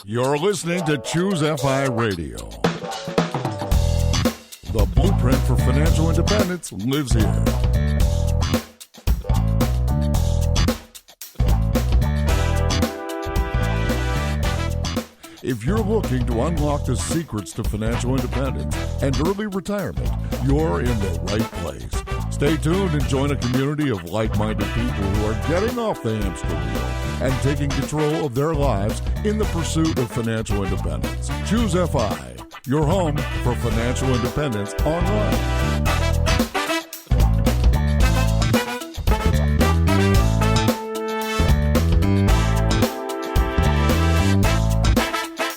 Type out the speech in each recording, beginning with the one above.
You're listening to Choose FI Radio. The blueprint for financial independence lives here. If you're looking to unlock the secrets to financial independence and early retirement, you're in the right place. Stay tuned and join a community of like-minded people who are getting off the hamster wheel and taking control of their lives in the pursuit of financial independence. Choose FI, your home for financial independence online.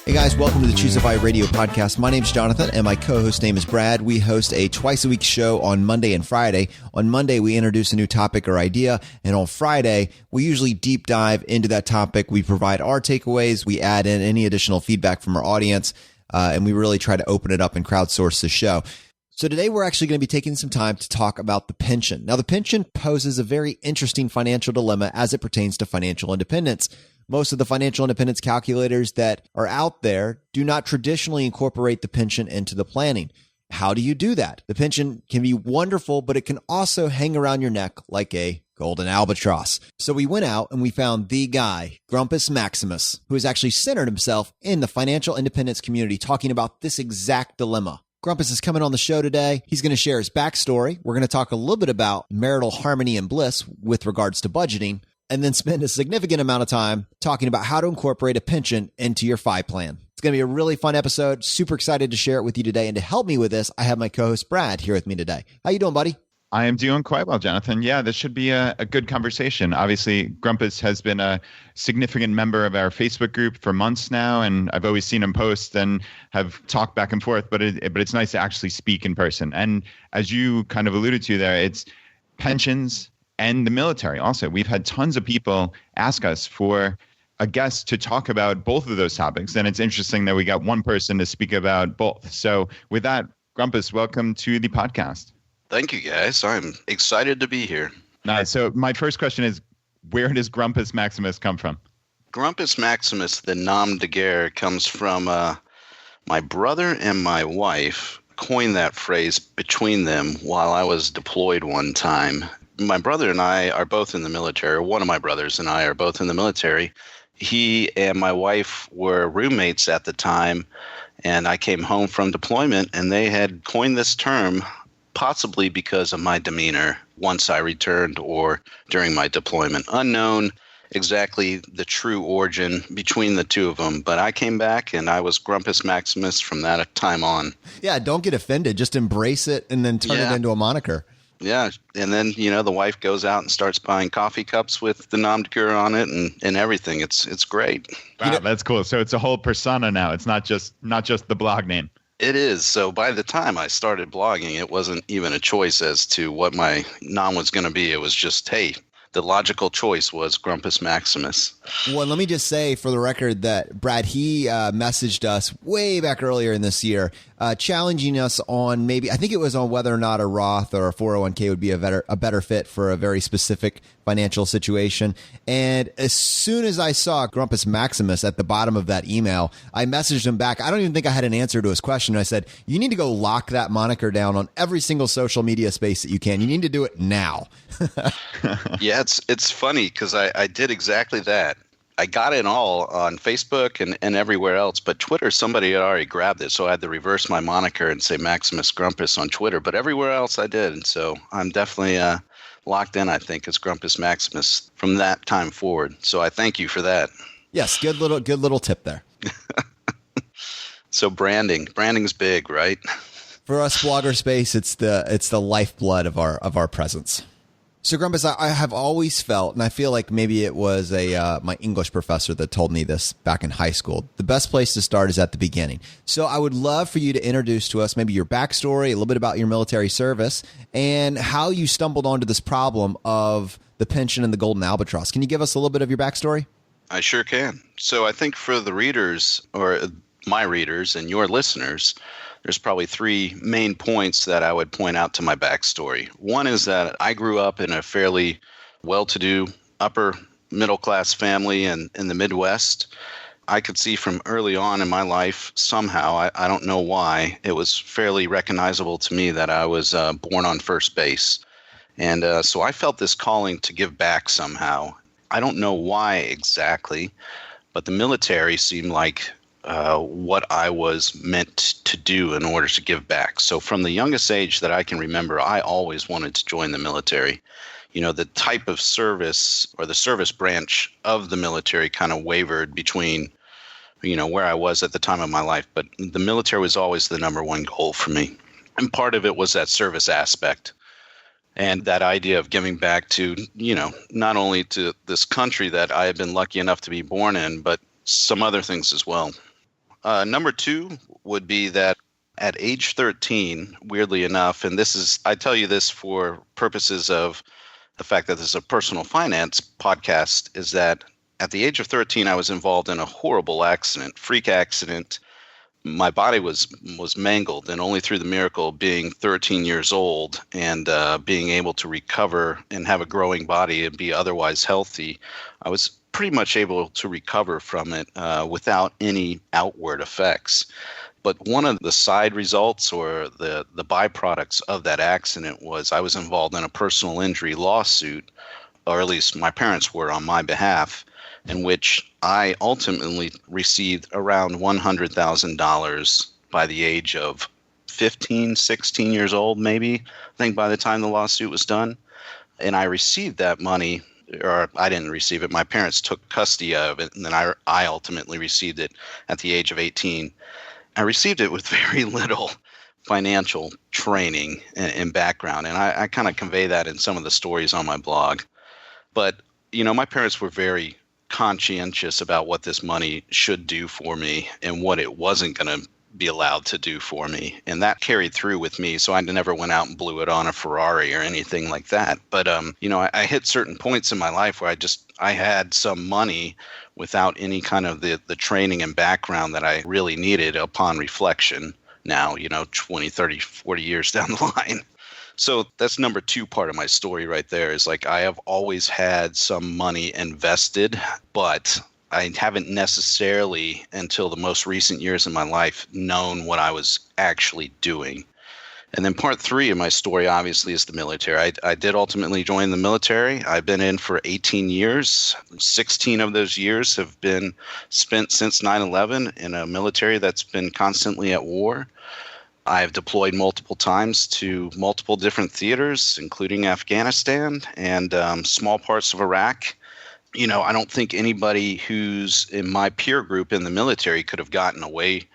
Hey guys, welcome to the Choose FI Radio podcast. My name's Jonathan and my co-host name is Brad. We host a twice-a-week show on Monday and Friday. On Monday, we introduce a new topic or idea, and on Friday, we usually deep dive into that topic. We provide our takeaways, we add in any additional feedback from our audience, and we really try to open it up and crowdsource the show. So today we're actually going to be taking some time to talk about the pension. Now, the pension poses a very interesting financial dilemma as it pertains to financial independence. Most of the financial independence calculators that are out there do not traditionally incorporate the pension into the planning. How do you do that? The pension can be wonderful, but it can also hang around your neck like a golden albatross. So we went out and we found the guy, Grumpus Maximus, who has actually centered himself in the financial independence community talking about this exact dilemma. Grumpus is coming on the show today. He's going to share his backstory. We're going to talk a little bit about marital harmony and bliss with regards to budgeting, and then spend a significant amount of time talking about how to incorporate a pension into your FI plan. It's going to be a really fun episode. Super excited to share it with you today. And to help me with this, I have my co-host Brad here with me today. How you doing, buddy? I am doing quite well, Jonathan. Yeah, this should be a good conversation. Obviously, Grumpus has been a significant member of our Facebook group for months now, and I've always seen him post and have talked back and forth, but it's nice to actually speak in person. And as you kind of alluded to there, it's pensions and the military also. We've had tons of people ask us for a guest to talk about both of those topics. And it's interesting that we got one person to speak about both. So with that, Grumpus, welcome to the podcast. Thank you, guys. I'm excited to be here. Nice. So my first question is, where does Grumpus Maximus come from? Grumpus Maximus, the nom de guerre, comes from my brother and my wife coined that phrase between them while I was deployed one time. My brother and I are both in the military, or one of my brothers and I are both in the military. He and my wife were roommates at the time, and I came home from deployment, and they had coined this term, possibly because of my demeanor once I returned or during my deployment. Unknown exactly the true origin between the two of them, but I came back and I was Grumpus Maximus from that time on. Yeah, don't get offended. Just embrace it and then turn it into a moniker. Yeah, and then, the wife goes out and starts buying coffee cups with the nom de guerre on it and everything. It's great. Wow, that's cool. So it's a whole persona now. It's not just the blog name. It is. So by the time I started blogging, it wasn't even a choice as to what my nom was going to be. It was just, hey, the logical choice was Grumpus Maximus. Well, let me just say for the record that Brad, he messaged us way back earlier in this year, challenging us on maybe, I think it was on whether or not a Roth or a 401k would be a better fit for a very specific financial situation. And as soon as I saw Grumpus Maximus at the bottom of that email, I messaged him back. I don't even think I had an answer to his question. I said, you need to go lock that moniker down on every single social media space that you can. You need to do it now. Yeah, it's funny because I did exactly that. I got it all on Facebook and everywhere else, but Twitter, somebody had already grabbed it, so I had to reverse my moniker and say Maximus Grumpus on Twitter, but everywhere else I did, and so I'm definitely locked in, I think, as Grumpus Maximus from that time forward, so I thank you for that. Yes, good little tip there. So branding's big, right? For us blogger space, it's the lifeblood of our presence. So Grumpus, I have always felt, and I feel like maybe it was my English professor that told me this back in high school, the best place to start is at the beginning. So I would love for you to introduce to us maybe your backstory, a little bit about your military service, and how you stumbled onto this problem of the pension and the Golden Albatross. Can you give us a little bit of your backstory? I sure can. So I think for the readers, or my readers and your listeners, there's probably three main points that I would point out to my backstory. One is that I grew up in a fairly well-to-do upper middle-class family in the Midwest. I could see from early on in my life, somehow, I don't know why, it was fairly recognizable to me that I was born on first base. And so I felt this calling to give back somehow. I don't know why exactly, but the military seemed like what I was meant to do in order to give back. So from the youngest age that I can remember, I always wanted to join the military. You know, the type of service or the service branch of the military kind of wavered between, where I was at the time of my life. But the military was always the number one goal for me. And part of it was that service aspect and that idea of giving back to, not only to this country that I had been lucky enough to be born in, but some other things as well. Number two would be that at age 13, weirdly enough, and I tell you this for purposes of the fact that this is a personal finance podcast, is that at the age of 13, I was involved in a horrible accident, freak accident. My body was mangled, and only through the miracle of being 13 years old and being able to recover and have a growing body and be otherwise healthy, I was pretty much able to recover from it without any outward effects. But one of the side results or the byproducts of that accident was I was involved in a personal injury lawsuit, or at least my parents were on my behalf, in which I ultimately received around $100,000 by the age of 15, 16 years old, maybe, I think by the time the lawsuit was done. And I received that money, or I didn't receive it. My parents took custody of it, and then I ultimately received it at the age of 18. I received it with very little financial training and background, and I kind of convey that in some of the stories on my blog. But, my parents were very conscientious about what this money should do for me and what it wasn't going to be allowed to do for me. And that carried through with me. So I never went out and blew it on a Ferrari or anything like that. But, I hit certain points in my life where I had some money without any kind of the training and background that I really needed upon reflection now, 20, 30, 40 years down the line. So that's number two part of my story right there is like I have always had some money invested, but I haven't necessarily until the most recent years of my life known what I was actually doing. And then part three of my story, obviously, is the military. I did ultimately join the military. I've been in for 18 years. 16 of those years have been spent since 9/11 in a military that's been constantly at war. I've deployed multiple times to multiple different theaters, including Afghanistan and small parts of Iraq. I don't think anybody who's in my peer group in the military could have gotten away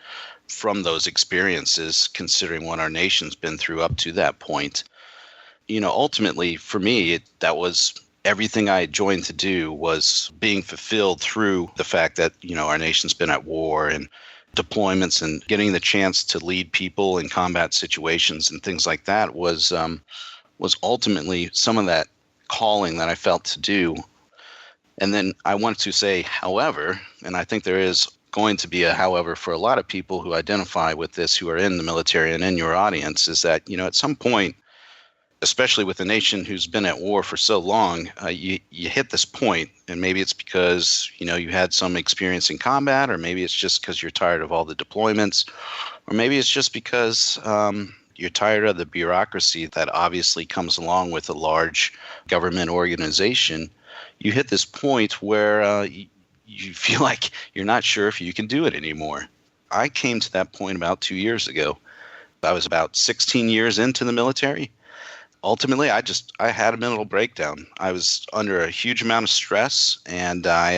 from those experiences, considering what our nation's been through up to that point. Ultimately, for me, that was everything I had joined to do was being fulfilled through the fact that, our nation's been at war and deployments and getting the chance to lead people in combat situations and things like that was ultimately some of that calling that I felt to do. And then I want to say, however, and I think there is going to be a however for a lot of people who identify with this, who are in the military and in your audience, is that, at some point, especially with a nation who's been at war for so long, you hit this point, and maybe it's because, you had some experience in combat, or maybe it's just because you're tired of all the deployments, or maybe it's just because you're tired of the bureaucracy that obviously comes along with a large government organization. You hit this point where you feel like you're not sure if you can do it anymore. I came to that point about 2 years ago. I was about 16 years into the military. Ultimately, I had a mental breakdown. I was under a huge amount of stress, and I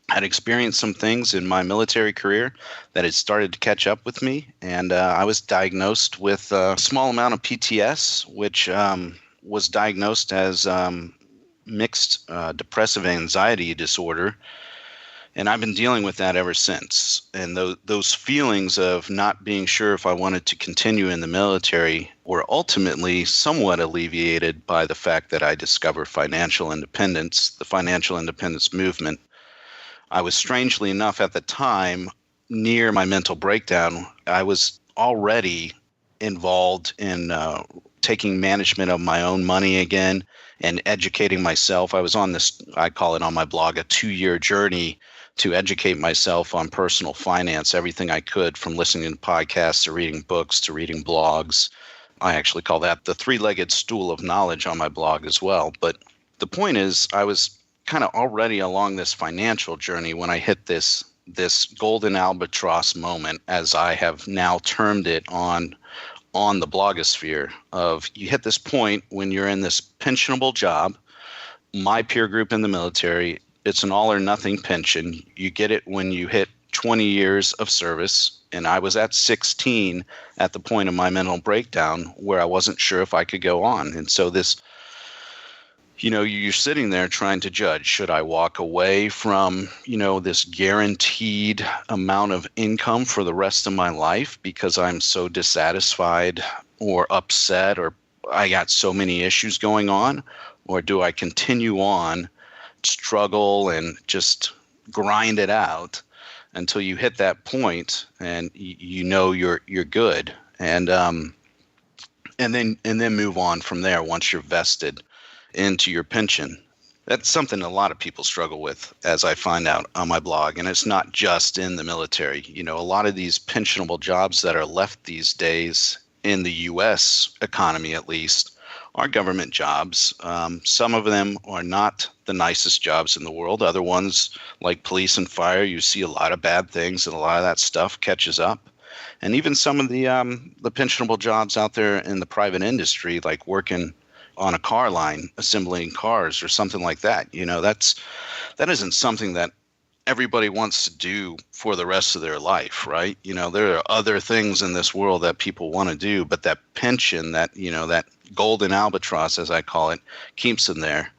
had experienced some things in my military career that had started to catch up with me. And I was diagnosed with a small amount of PTS, which was diagnosed as mixed depressive anxiety disorder. And I've been dealing with that ever since. And those feelings of not being sure if I wanted to continue in the military were ultimately somewhat alleviated by the fact that I discovered financial independence, the financial independence movement. I was, strangely enough, at the time, near my mental breakdown, I was already involved in taking management of my own money again and educating myself. I was on this, I call it on my blog, a 2-year journey to educate myself on personal finance, everything I could, from listening to podcasts to reading books to reading blogs. I actually call that the three-legged stool of knowledge on my blog as well. But the point is, I was kind of already along this financial journey when I hit this golden albatross moment, as I have now termed it on the blogosphere, of you hit this point when you're in this pensionable job. My peer group in the military, it's an all or nothing pension. You get it when you hit 20 years of service. And I was at 16 at the point of my mental breakdown where I wasn't sure if I could go on. And so this, you're sitting there trying to judge, should I walk away from, this guaranteed amount of income for the rest of my life because I'm so dissatisfied or upset, or I got so many issues going on? Or do I continue on, struggle, and just grind it out until you hit that point and you're good, and then move on from there once you're vested into your pension? That's something a lot of people struggle with, as I find out on my blog. And it's not just in the military. A lot of these pensionable jobs that are left these days in the U.S. economy, at least, are government jobs. Some of them are not the nicest jobs in the world. Other ones, like police and fire, you see a lot of bad things, and a lot of that stuff catches up. And even some of the pensionable jobs out there in the private industry, like working on a car line, assembling cars or something like that, that isn't something that everybody wants to do for the rest of their life, right? There are other things in this world that people want to do, but that pension, that golden albatross, as I call it, keeps them there.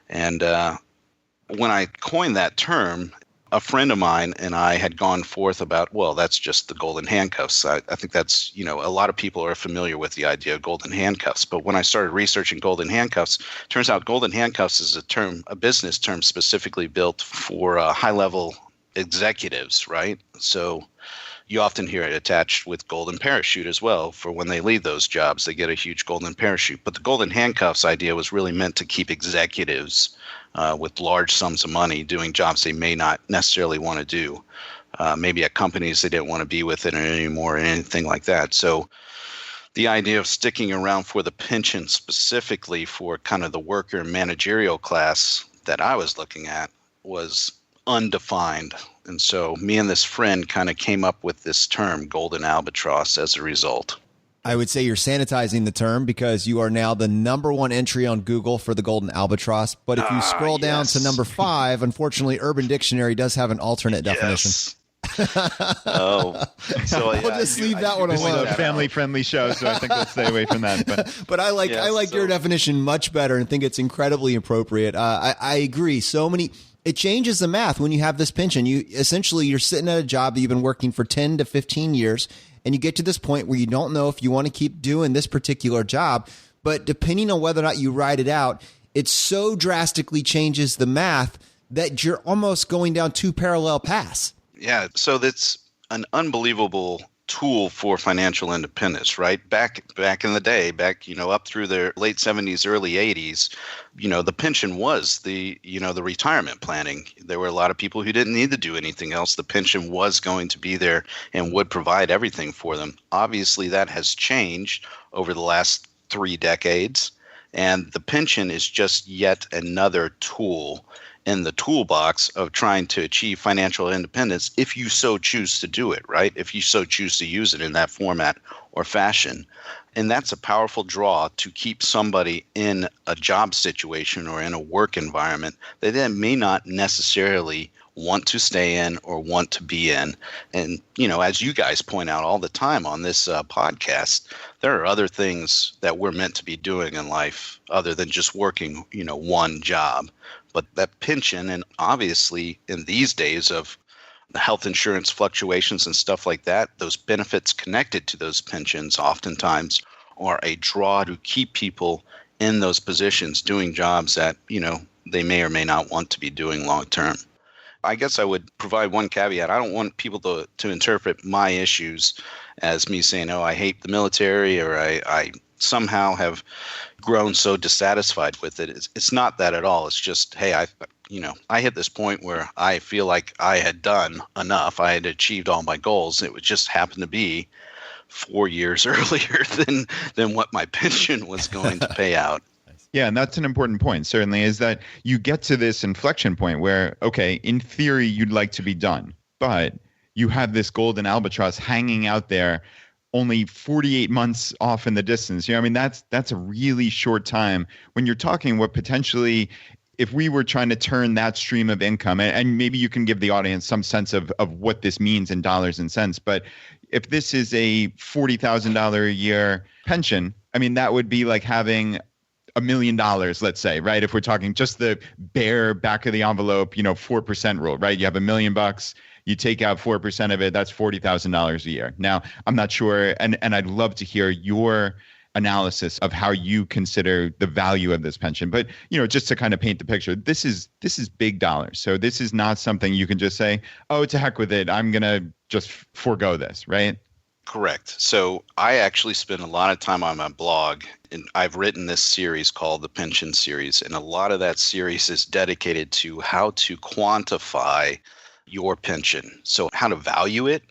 And when I coined that term, a friend of mine and I had gone forth about, well, that's just the golden handcuffs. I think that's, a lot of people are familiar with the idea of golden handcuffs. But when I started researching golden handcuffs, turns out golden handcuffs is a business term specifically built for high-level executives, right? So you often hear it attached with golden parachute as well. For when they leave those jobs, they get a huge golden parachute. But the golden handcuffs idea was really meant to keep executives with large sums of money doing jobs they may not necessarily want to do. Maybe at companies they didn't want to be with it anymore or anything like that. So the idea of sticking around for the pension specifically for kind of the worker managerial class that I was looking at was undefined. And so me and this friend kind of came up with this term, golden albatross, as a result. I would say you're sanitizing the term because you are now the number one entry on Google for the golden albatross. But if you scroll down to number 5, unfortunately, Urban Dictionary does have an alternate definition. So we'll just leave that one alone. It's a family-friendly show, so I think we'll stay away from that. But I like your definition much better and think it's incredibly appropriate. I agree. It changes the math when you have this pension. You're sitting at a job that you've been working for 10 to 15 years, and you get to this point where you don't know if you want to keep doing this particular job. But depending on whether or not you ride it out, it so drastically changes the math that you're almost going down 2 parallel paths. Yeah, so that's an unbelievable tool for financial independence, right? Back in the day, up through the late 70s, early 80s, the pension was the retirement planning. There were a lot of people who didn't need to do anything else. The pension was going to be there and would provide everything for them. Obviously, that has changed over the last 3 decades, and the pension is just yet another tool in the toolbox of trying to achieve financial independence, if you so choose to do it, right? If you so choose to use it in that format or fashion. And that's a powerful draw to keep somebody in a job situation or in a work environment that they may not necessarily want to stay in or want to be in. And, as you guys point out all the time on this podcast, there are other things that we're meant to be doing in life other than just working, one job. But that pension, and obviously in these days of the health insurance fluctuations and stuff like that, those benefits connected to those pensions oftentimes are a draw to keep people in those positions doing jobs that, they may or may not want to be doing long term. I guess I would provide one caveat. I don't want people to interpret my issues as me saying, oh, I hate the military, or I somehow have grown so dissatisfied with it. It's not that at all. It's just, hey, I I hit this point where I feel like I had done enough. I had achieved all my goals. It would just happen to be 4 years earlier than what my pension was going to pay out. Yeah, and that's an important point, certainly, is that you get to this inflection point where, okay, in theory, you'd like to be done, but you have this golden albatross hanging out there only 48 months off in the distance. I mean, that's a really short time when you're talking what potentially, if we were trying to turn that stream of income, and maybe you can give the audience some sense of what this means in dollars and cents, but if this is a $40,000 a year pension, I mean, that would be like having $1 million, let's say, right? If we're talking just the bare back of the envelope, 4% rule, right? You have $1 million, you take out 4% of it, that's $40,000 a year. Now, I'm not sure, and I'd love to hear your analysis of how you consider the value of this pension. But, just to kind of paint the picture, this is big dollars. So this is not something you can just say, oh, to heck with it, I'm going to just forego this, right? Correct. So I actually spend a lot of time on my blog, and I've written this series called the Pension Series, and a lot of that series is dedicated to how to quantify your pension. So how to value it,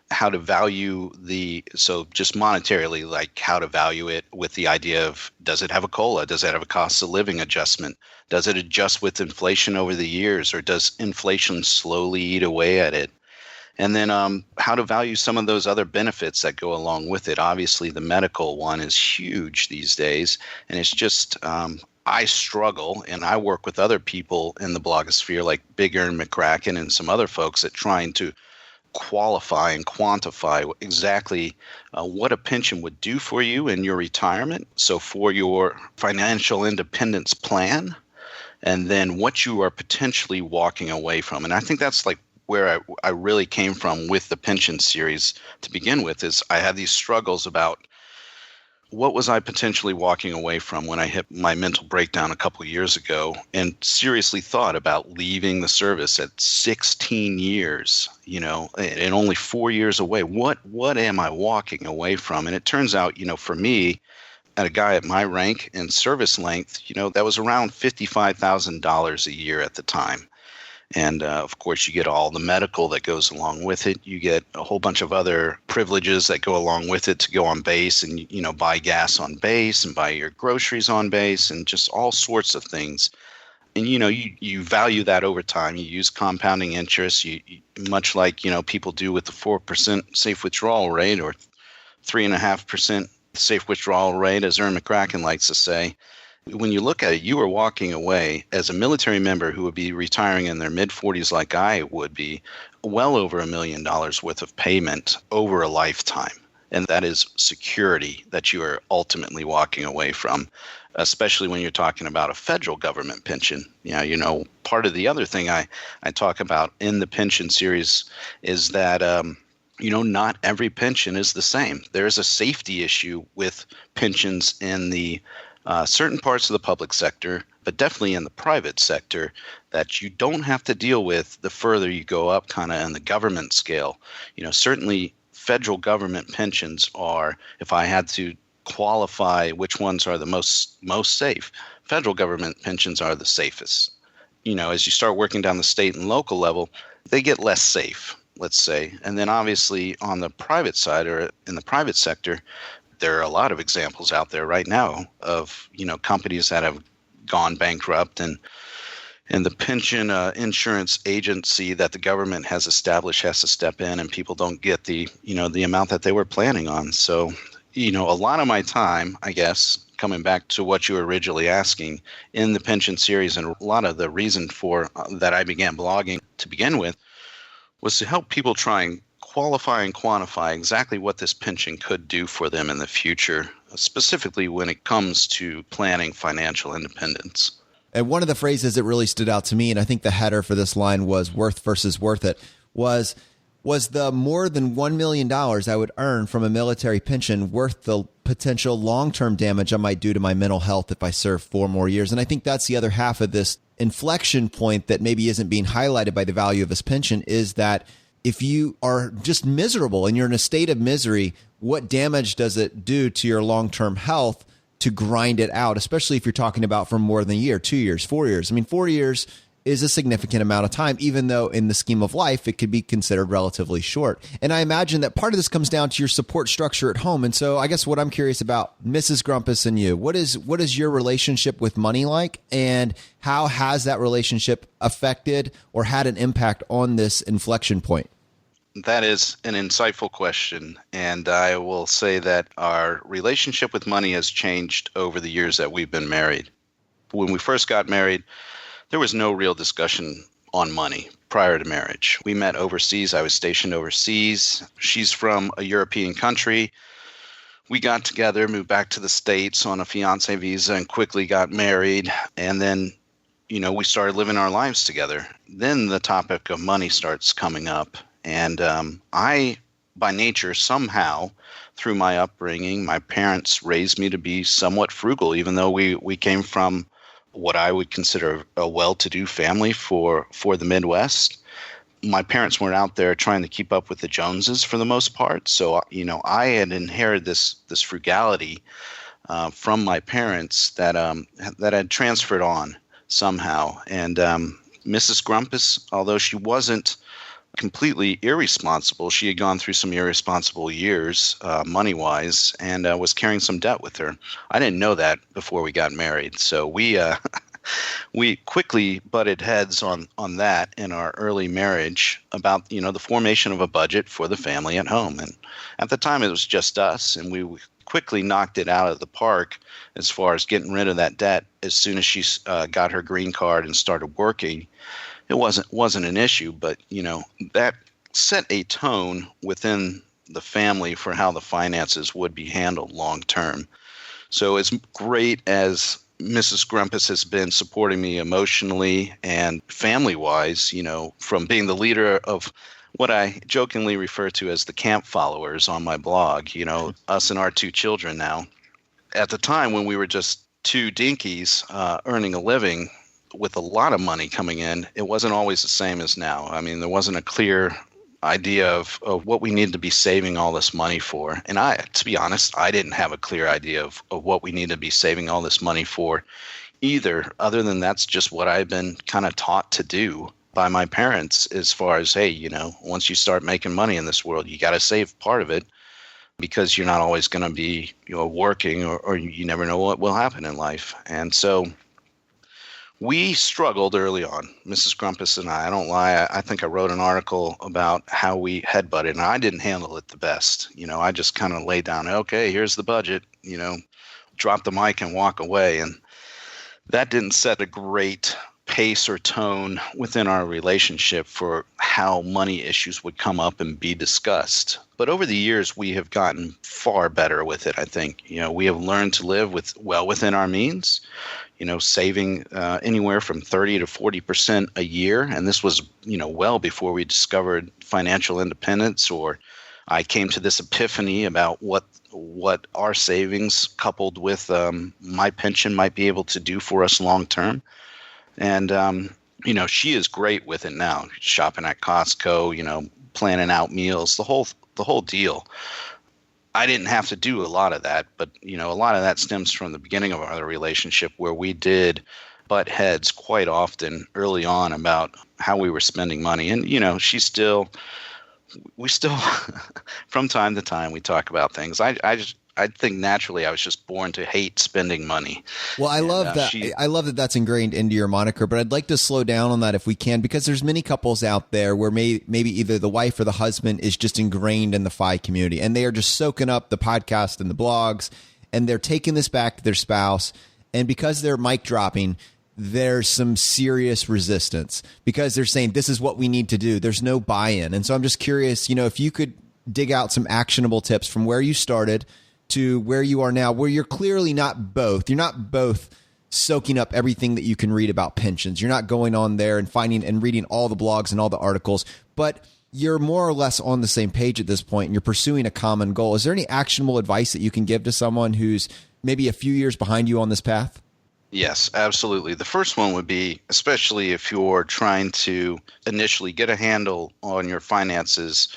how to value so just monetarily, like how to value it with the idea of, does it have a COLA? Does it have a cost of living adjustment? Does it adjust with inflation over the years, or does inflation slowly eat away at it? And then how to value some of those other benefits that go along with it. Obviously, the medical one is huge these days, and it's just I struggle, and I work with other people in the blogosphere like Big Aaron McCracken and some other folks at trying to qualify and quantify exactly what a pension would do for you in your retirement. So for your financial independence plan, and then what you are potentially walking away from. And I think that's like where I really came from with the pension series to begin with, is I had these struggles about what was I potentially walking away from when I hit my mental breakdown a couple of years ago, and seriously thought about leaving the service at 16 years, and only 4 years away. What am I walking away from? And it turns out, for me, at a guy at my rank and service length, that was around $55,000 a year at the time. And of course, you get all the medical that goes along with it. You get a whole bunch of other privileges that go along with it to go on base and, buy gas on base and buy your groceries on base and just all sorts of things. And, you value that over time. You use compounding interest, you much like, people do with the 4% safe withdrawal rate, or 3.5% safe withdrawal rate, as Aaron McCracken likes to say. When you look at it, you are walking away as a military member who would be retiring in their mid-40s like I would be, well over $1 million worth of payment over a lifetime. And that is security that you are ultimately walking away from, especially when you're talking about a federal government pension. Part of the other thing I talk about in the pension series is that not every pension is the same. There is a safety issue with pensions in the certain parts of the public sector, but definitely in the private sector, that you don't have to deal with the further you go up kind of in the government scale. Certainly federal government pensions are, if I had to qualify which ones are the most safe, federal government pensions are the safest. As you start working down the state and local level, they get less safe, let's say. And then obviously on the private side, or in the private sector, there are a lot of examples out there right now of, companies that have gone bankrupt, and the pension insurance agency that the government has established has to step in, and people don't get the amount that they were planning on. So, a lot of my time, I guess, coming back to what you were originally asking in the pension series, and a lot of the reason for that I began blogging to begin with, was to help people try and qualify and quantify exactly what this pension could do for them in the future, specifically when it comes to planning financial independence. And one of the phrases that really stood out to me, and I think the header for this line was worth versus worth it, was the more than $1 million I would earn from a military pension worth the potential long-term damage I might do to my mental health if I serve 4 more years? And I think that's the other half of this inflection point that maybe isn't being highlighted by the value of this pension, is that if you are just miserable and you're in a state of misery, what damage does it do to your long-term health to grind it out, especially if you're talking about for more than a year, 2 years, 4 years? I mean, 4 years is a significant amount of time, even though in the scheme of life, it could be considered relatively short. And I imagine that part of this comes down to your support structure at home. And so I guess what I'm curious about, Mrs. Grumpus and you, what is your relationship with money like, and how has that relationship affected or had an impact on this inflection point? That is an insightful question, and I will say that our relationship with money has changed over the years that we've been married. When we first got married, there was no real discussion on money prior to marriage. We met overseas. I was stationed overseas. She's from a European country. We got together, moved back to the States on a fiancé visa, and quickly got married. And then, we started living our lives together. Then the topic of money starts coming up. And I, by nature, somehow, through my upbringing, my parents raised me to be somewhat frugal, even though we came from what I would consider a well-to-do family for the Midwest. My parents weren't out there trying to keep up with the Joneses for the most part. So, I had inherited this frugality from my parents that had transferred on somehow. And Mrs. Grumpus, although she wasn't completely irresponsible, she had gone through some irresponsible years money-wise, and was carrying some debt with her. I didn't know that before we got married, so we quickly butted heads on that in our early marriage about the formation of a budget for the family at home. And at the time, it was just us, and we quickly knocked it out of the park as far as getting rid of that debt as soon as she got her green card and started working. It wasn't an issue, but that set a tone within the family for how the finances would be handled long term. So as great as Mrs. Grumpus has been supporting me emotionally and family-wise, from being the leader of what I jokingly refer to as the camp followers on my blog, us and our two children now. At the time when we were just two dinkies earning a living, with a lot of money coming in, it wasn't always the same as now. I mean, there wasn't a clear idea of what we needed to be saving all this money for. And to be honest, I didn't have a clear idea of what we needed to be saving all this money for either, other than that's just what I've been kind of taught to do by my parents as far as, hey, once you start making money in this world, you got to save part of it because you're not always going to be working or you never know what will happen in life. And so we struggled early on, Mrs. Grumpus and I don't lie. I think I wrote an article about how we headbutted, and I didn't handle it the best. I just kind of laid down, okay, here's the budget, drop the mic and walk away. And that didn't set a great pace or tone within our relationship for how money issues would come up and be discussed. But over the years, we have gotten far better with it, I think. We have learned to live well within our means, saving anywhere from 30 to 40% a year. And this was, well before we discovered financial independence, or I came to this epiphany about what our savings coupled with my pension might be able to do for us long term. And, she is great with it now, shopping at Costco, planning out meals, the whole deal. I didn't have to do a lot of that, but, a lot of that stems from the beginning of our relationship where we did butt heads quite often early on about how we were spending money. And, we still, from time to time, we talk about things. I think naturally I was just born to hate spending money. Well, I love that. I love that that's ingrained into your moniker, but I'd like to slow down on that if we can, because there's many couples out there where maybe either the wife or the husband is just ingrained in the FI community, and they are just soaking up the podcast and the blogs, and they're taking this back to their spouse. And because they're mic dropping, there's some serious resistance because they're saying this is what we need to do. There's no buy-in. And so I'm just curious, if you could dig out some actionable tips from where you started to where you are now, where you're clearly not both. You're not both soaking up everything that you can read about pensions. You're not going on there and finding and reading all the blogs and all the articles, but you're more or less on the same page at this point and you're pursuing a common goal. Is there any actionable advice that you can give to someone who's maybe a few years behind you on this path? Yes, absolutely. The first one would be, especially if you're trying to initially get a handle on your finances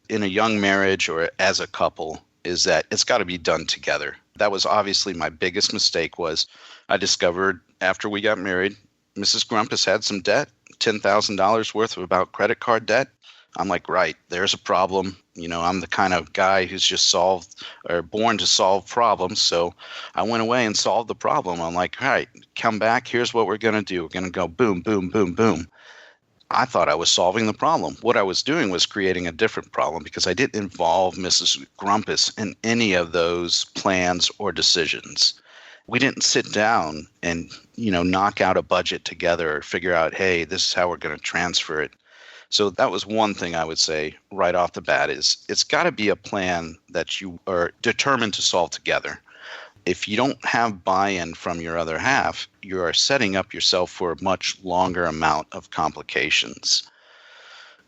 in a young marriage or as a couple, is that it's got to be done together. That was obviously my biggest mistake. Was I discovered after we got married Mrs. Grumpus had some debt, $10,000 worth of about credit card debt. I'm like, right, there's a problem. I'm the kind of guy who's just born to solve problems. So I went away and solved the problem. I'm like, all right, come back. Here's what we're going to do. We're going to go boom, boom, boom, boom. I thought I was solving the problem. What I was doing was creating a different problem because I didn't involve Mrs. Grumpus in any of those plans or decisions. We didn't sit down and, knock out a budget together or figure out, hey, this is how we're going to transfer it. So that was one thing I would say right off the bat is it's got to be a plan that you are determined to solve together. If you don't have buy-in from your other half, you are setting up yourself for a much longer amount of complications.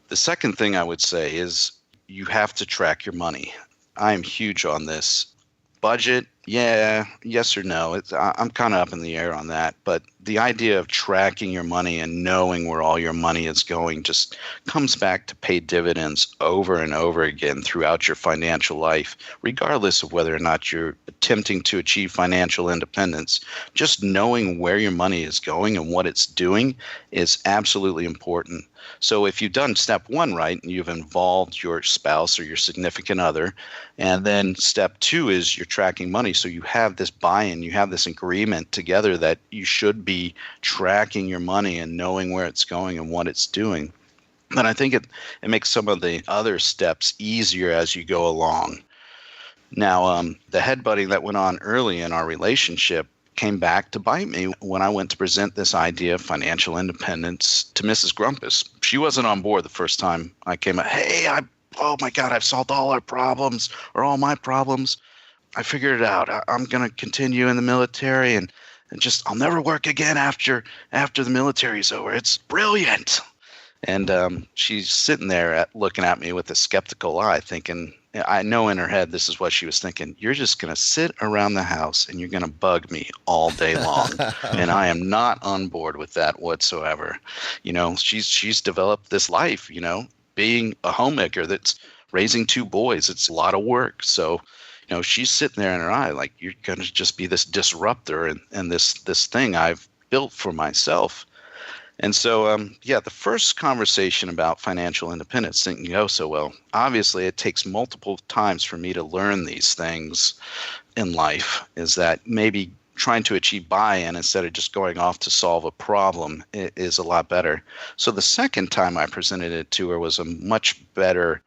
The second thing I would say is you have to track your money. I am huge on this. Budget, yeah, yes or no. I'm kind of up in the air on that. But the idea of tracking your money and knowing where all your money is going just comes back to pay dividends over and over again throughout your financial life, regardless of whether or not you're attempting to achieve financial independence. Just knowing where your money is going and what it's doing is absolutely important. So if you've done step one right and you've involved your spouse or your significant other, and then step two is you're tracking money. So you have this buy-in, you have this agreement together that you should be tracking your money and knowing where it's going and what it's doing. Then I think it makes some of the other steps easier as you go along. Now, the headbutting that went on early in our relationship came back to bite me when I went to present this idea of financial independence to Mrs. Grumpus. She wasn't on board the first time I came out. Hey, oh my God, I've solved all our problems or all my problems. I figured it out. I'm going to continue in the military and just I'll never work again after the military's over. It's brilliant. And she's sitting there looking at me with a skeptical eye thinking, I know in her head this is what she was thinking. You're just going to sit around the house and you're going to bug me all day long. And I am not on board with that whatsoever. She's developed this life, being a homemaker that's raising two boys. It's a lot of work. So, she's sitting there in her eye like, you're going to just be this disruptor and this thing I've built for myself. And so, the first conversation about financial independence didn't go so well. Obviously, it takes multiple times for me to learn these things in life, is that maybe trying to achieve buy-in instead of just going off to solve a problem is a lot better. So the second time I presented it to her was a much better,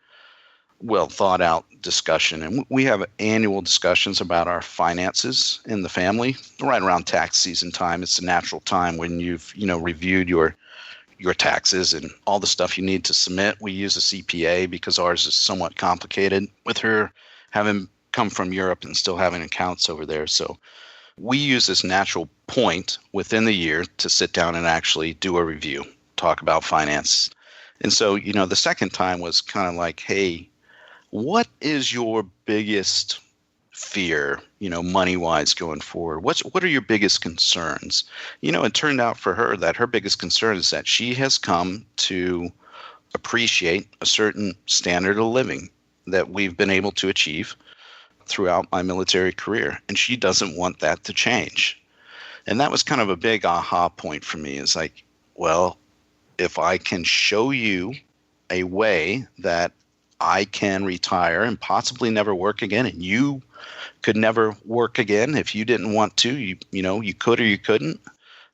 well thought out discussion. And we have annual discussions about our finances in the family right around tax season time. It's a natural time when you've, reviewed your taxes and all the stuff you need to submit. We use a CPA because ours is somewhat complicated with her having come from Europe and still having accounts over there. So we use this natural point within the year to sit down and actually do a review, talk about finance. And so, the second time was kind of like, hey, what is your biggest fear, money-wise going forward? What are your biggest concerns? It turned out for her that her biggest concern is that she has come to appreciate a certain standard of living that we've been able to achieve throughout my military career, and she doesn't want that to change. And that was kind of a big aha point for me. It's like, well, if I can show you a way that I can retire and possibly never work again, and you could never work again if you didn't want to, you could or you couldn't.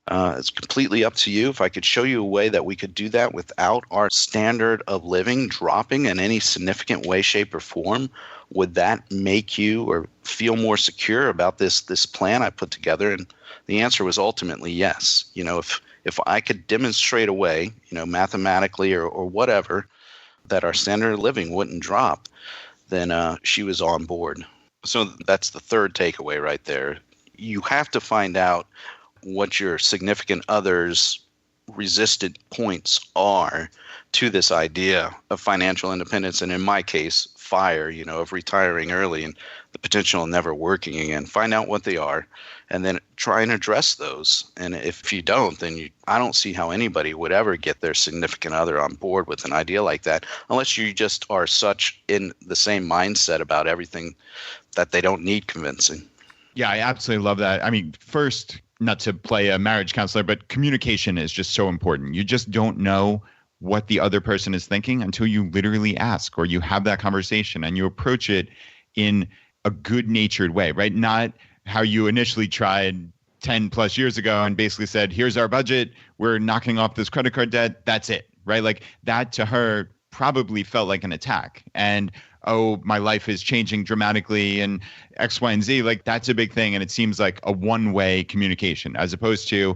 It's completely up to you. If I could show you a way that we could do that without our standard of living dropping in any significant way, shape, or form, would that make you or feel more secure about this plan I put together? And the answer was ultimately yes. If I could demonstrate a way, mathematically or whatever, that our standard of living wouldn't drop, then she was on board. So that's the third takeaway right there. You have to find out what your significant other's resistant points are to this idea of financial independence, and in my case, FIRE, of retiring early and the potential of never working again. Find out what they are and then try and address those. And if you don't, then I don't see how anybody would ever get their significant other on board with an idea like that, unless you just are such in the same mindset about everything that they don't need convincing. Yeah, I absolutely love that. I mean, first, not to play a marriage counselor, but communication is just so important. You just don't know what the other person is thinking until you literally ask, or you have that conversation and you approach it in a good-natured way, right? Not how you initially tried 10 plus years ago and basically said, here's our budget, we're knocking off this credit card debt, that's it, right? Like that to her probably felt like an attack. And, oh, my life is changing dramatically and X, Y, and Z, like that's a big thing. And it seems like a one-way communication as opposed to,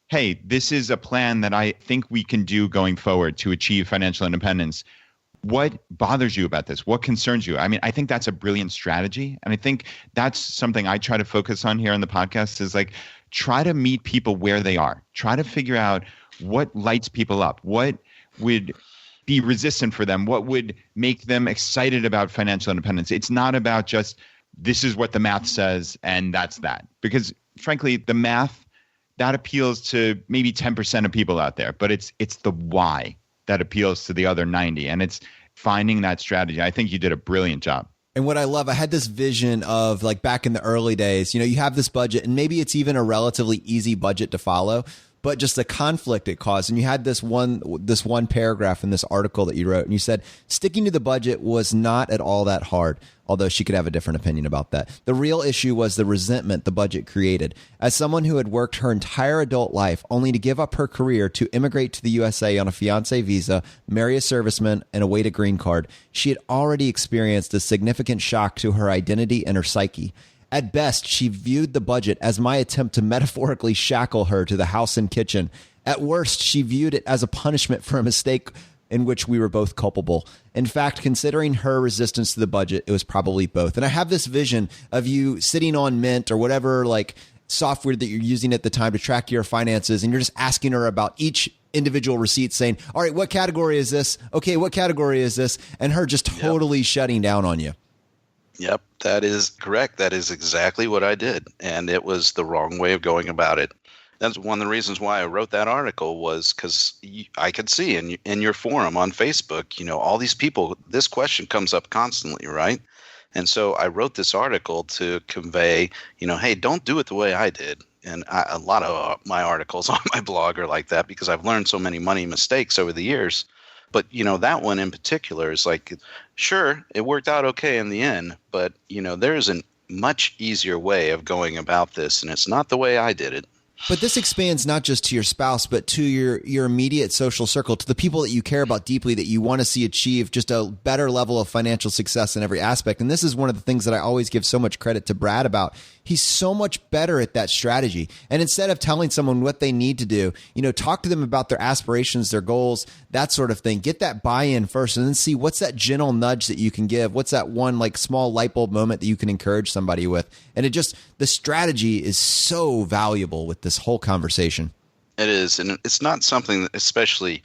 hey, this is a plan that I think we can do going forward to achieve financial independence. What bothers you about this? What concerns you? I mean, I think that's a brilliant strategy. And I think that's something I try to focus on here on the podcast is like, try to meet people where they are. Try to figure out what lights people up, what would be resistant for them, what would make them excited about financial independence. It's not about just, this is what the math says and that's that. Because frankly, the math, that appeals to maybe 10% of people out there, but it's the why that appeals to the other 90. And it's finding that strategy. I think you did a brilliant job. And what I love, I had this vision of like back in the early days, you have this budget and maybe it's even a relatively easy budget to follow, but just the conflict it caused. And you had this one paragraph in this article that you wrote, and you said sticking to the budget was not at all that hard, although she could have a different opinion about that. The real issue was the resentment the budget created. As someone who had worked her entire adult life only to give up her career to immigrate to the USA on a fiancé visa, marry a serviceman, and await a green card, she had already experienced a significant shock to her identity and her psyche. At best, she viewed the budget as my attempt to metaphorically shackle her to the house and kitchen. At worst, she viewed it as a punishment for a mistake in which we were both culpable. In fact, considering her resistance to the budget, it was probably both. And I have this vision of you sitting on Mint or whatever like software that you're using at the time to track your finances, and you're just asking her about each individual receipt saying, all right, what category is this? Okay, what category is this? And her just totally shutting down on you. Yep, that is correct. That is exactly what I did. And it was the wrong way of going about it. That's one of the reasons why I wrote that article was because I could see in your forum on Facebook, all these people, this question comes up constantly, right? And so I wrote this article to convey, hey, don't do it the way I did. And a lot of my articles on my blog are like that because I've learned so many money mistakes over the years. But, that one in particular is like, sure, it worked out okay in the end, but, there's a much easier way of going about this, and it's not the way I did it. But this expands not just to your spouse, but to your immediate social circle, to the people that you care about deeply, that you want to see achieve just a better level of financial success in every aspect. And this is one of the things that I always give so much credit to Brad about. He's so much better at that strategy. And instead of telling someone what they need to do, talk to them about their aspirations, their goals, that sort of thing. Get that buy-in first and then see what's that gentle nudge that you can give. What's that one like small light bulb moment that you can encourage somebody with. And the strategy is so valuable with this whole conversation. It is. And it's not something that, especially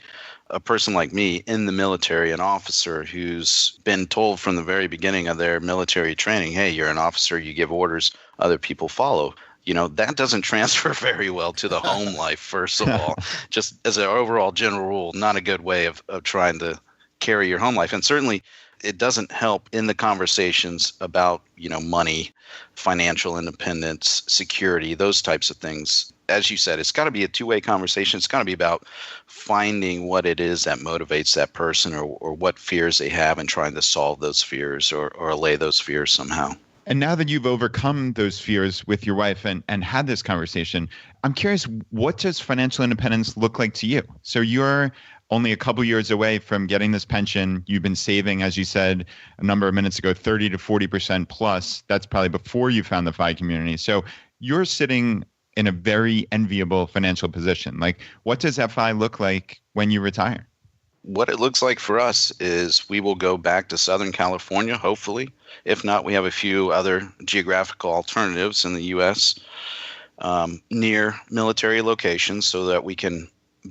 a person like me in the military, an officer who's been told from the very beginning of their military training, hey, you're an officer, you give orders, other people follow. That doesn't transfer very well to the home life, first of all. Just as an overall general rule, not a good way of trying to carry your home life. And certainly it doesn't help in the conversations about, money, financial independence, security, those types of things. As you said, it's got to be a two-way conversation. It's got to be about finding what it is that motivates that person or what fears they have and trying to solve those fears or allay those fears somehow. And now that you've overcome those fears with your wife and had this conversation, I'm curious, what does financial independence look like to you? So you're only a couple years away from getting this pension. You've been saving, as you said a number of minutes ago, 30 to 40% plus. That's probably before you found the FI community. So you're sitting in a very enviable financial position. Like, what does FI look like when you retire? What it looks like for us is we will go back to Southern California, hopefully. If not, we have a few other geographical alternatives in the U.S. Near military locations so that we can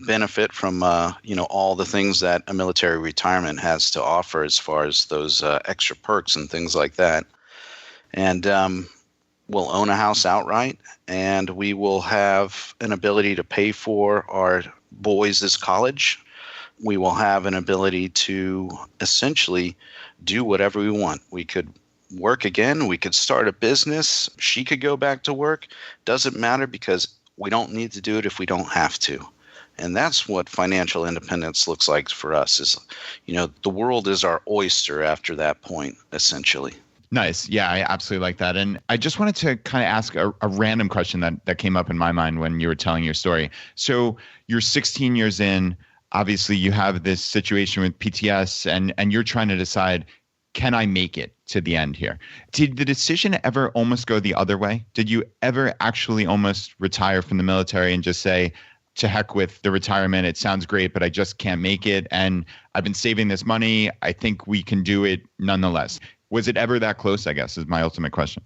benefit from, all the things that a military retirement has to offer as far as those extra perks and things like that. And we'll own a house outright, and we will have an ability to pay for our boys' college. We will have an ability to essentially do whatever we want. We could work again. We could start a business. She could go back to work. Doesn't matter because We don't need to do it if we don't have to. And that's what financial independence looks like for us is, the world is our oyster after that point, essentially. Nice. Yeah, I absolutely like that. And I just wanted to kind of ask a random question that came up in my mind when you were telling your story. So you're 16 years in, obviously you have this situation with PTS and you're trying to decide, can I make it to the end here? Did the decision ever almost go the other way? Did you ever actually almost retire from the military and just say, to heck with the retirement, it sounds great, but I just can't make it. And I've been saving this money. I think we can do it nonetheless. Was it ever that close, I guess, is my ultimate question.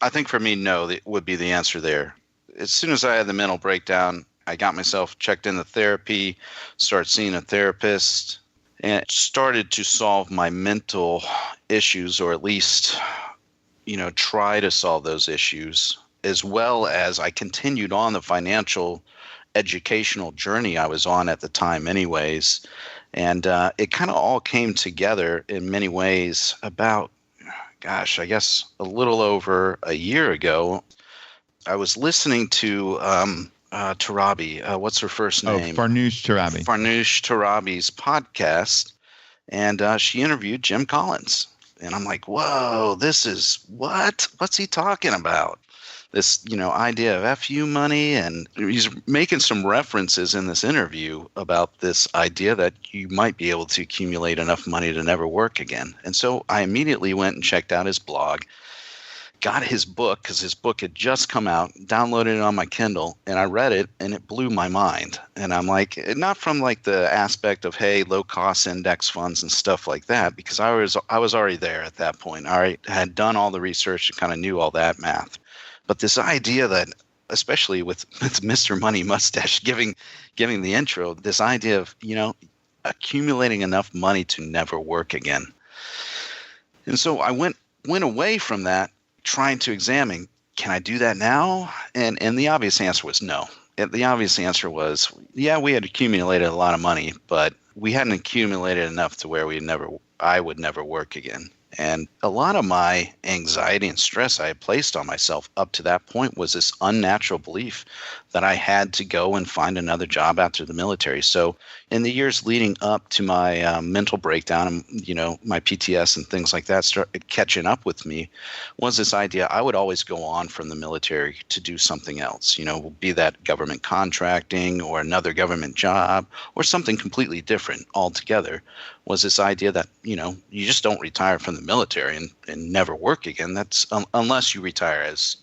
I think for me, no, that would be the answer there. As soon as I had the mental breakdown, I got myself checked into therapy, started seeing a therapist, and started to solve my mental issues, or at least, try to solve those issues, as well as I continued on the financial educational journey I was on at the time anyways. And it kind of all came together in many ways about, I guess a little over a year ago. I was listening to Tarabi. What's her first name? Farnoosh Torabi. Farnoosh Torabi's podcast. And she interviewed Jim Collins. And I'm like, whoa, this is what? What's he talking about? This, idea of FU money, and he's making some references in this interview about this idea that you might be able to accumulate enough money to never work again. And so I immediately went and checked out his blog, got his book because his book had just come out, downloaded it on my Kindle, and I read it, and it blew my mind. And I'm like, not from like the aspect of, hey, low cost index funds and stuff like that, because I was already there at that point. I had done all the research and kind of knew all that math. But this idea that, especially with Mr. Money Mustache giving the intro, this idea of, accumulating enough money to never work again. And so I went away from that, trying to examine, can I do that now? And the obvious answer was no. The obvious answer was, yeah, we had accumulated a lot of money, but we hadn't accumulated enough to where I would never work again. And a lot of my anxiety and stress I had placed on myself up to that point was this unnatural belief that I had to go and find another job after the military. So in the years leading up to my mental breakdown and, my PTS and things like that started catching up with me, was this idea I would always go on from the military to do something else, be that government contracting or another government job or something completely different altogether. Was this idea that, you just don't retire from the military and never work again. That's unless you retire as,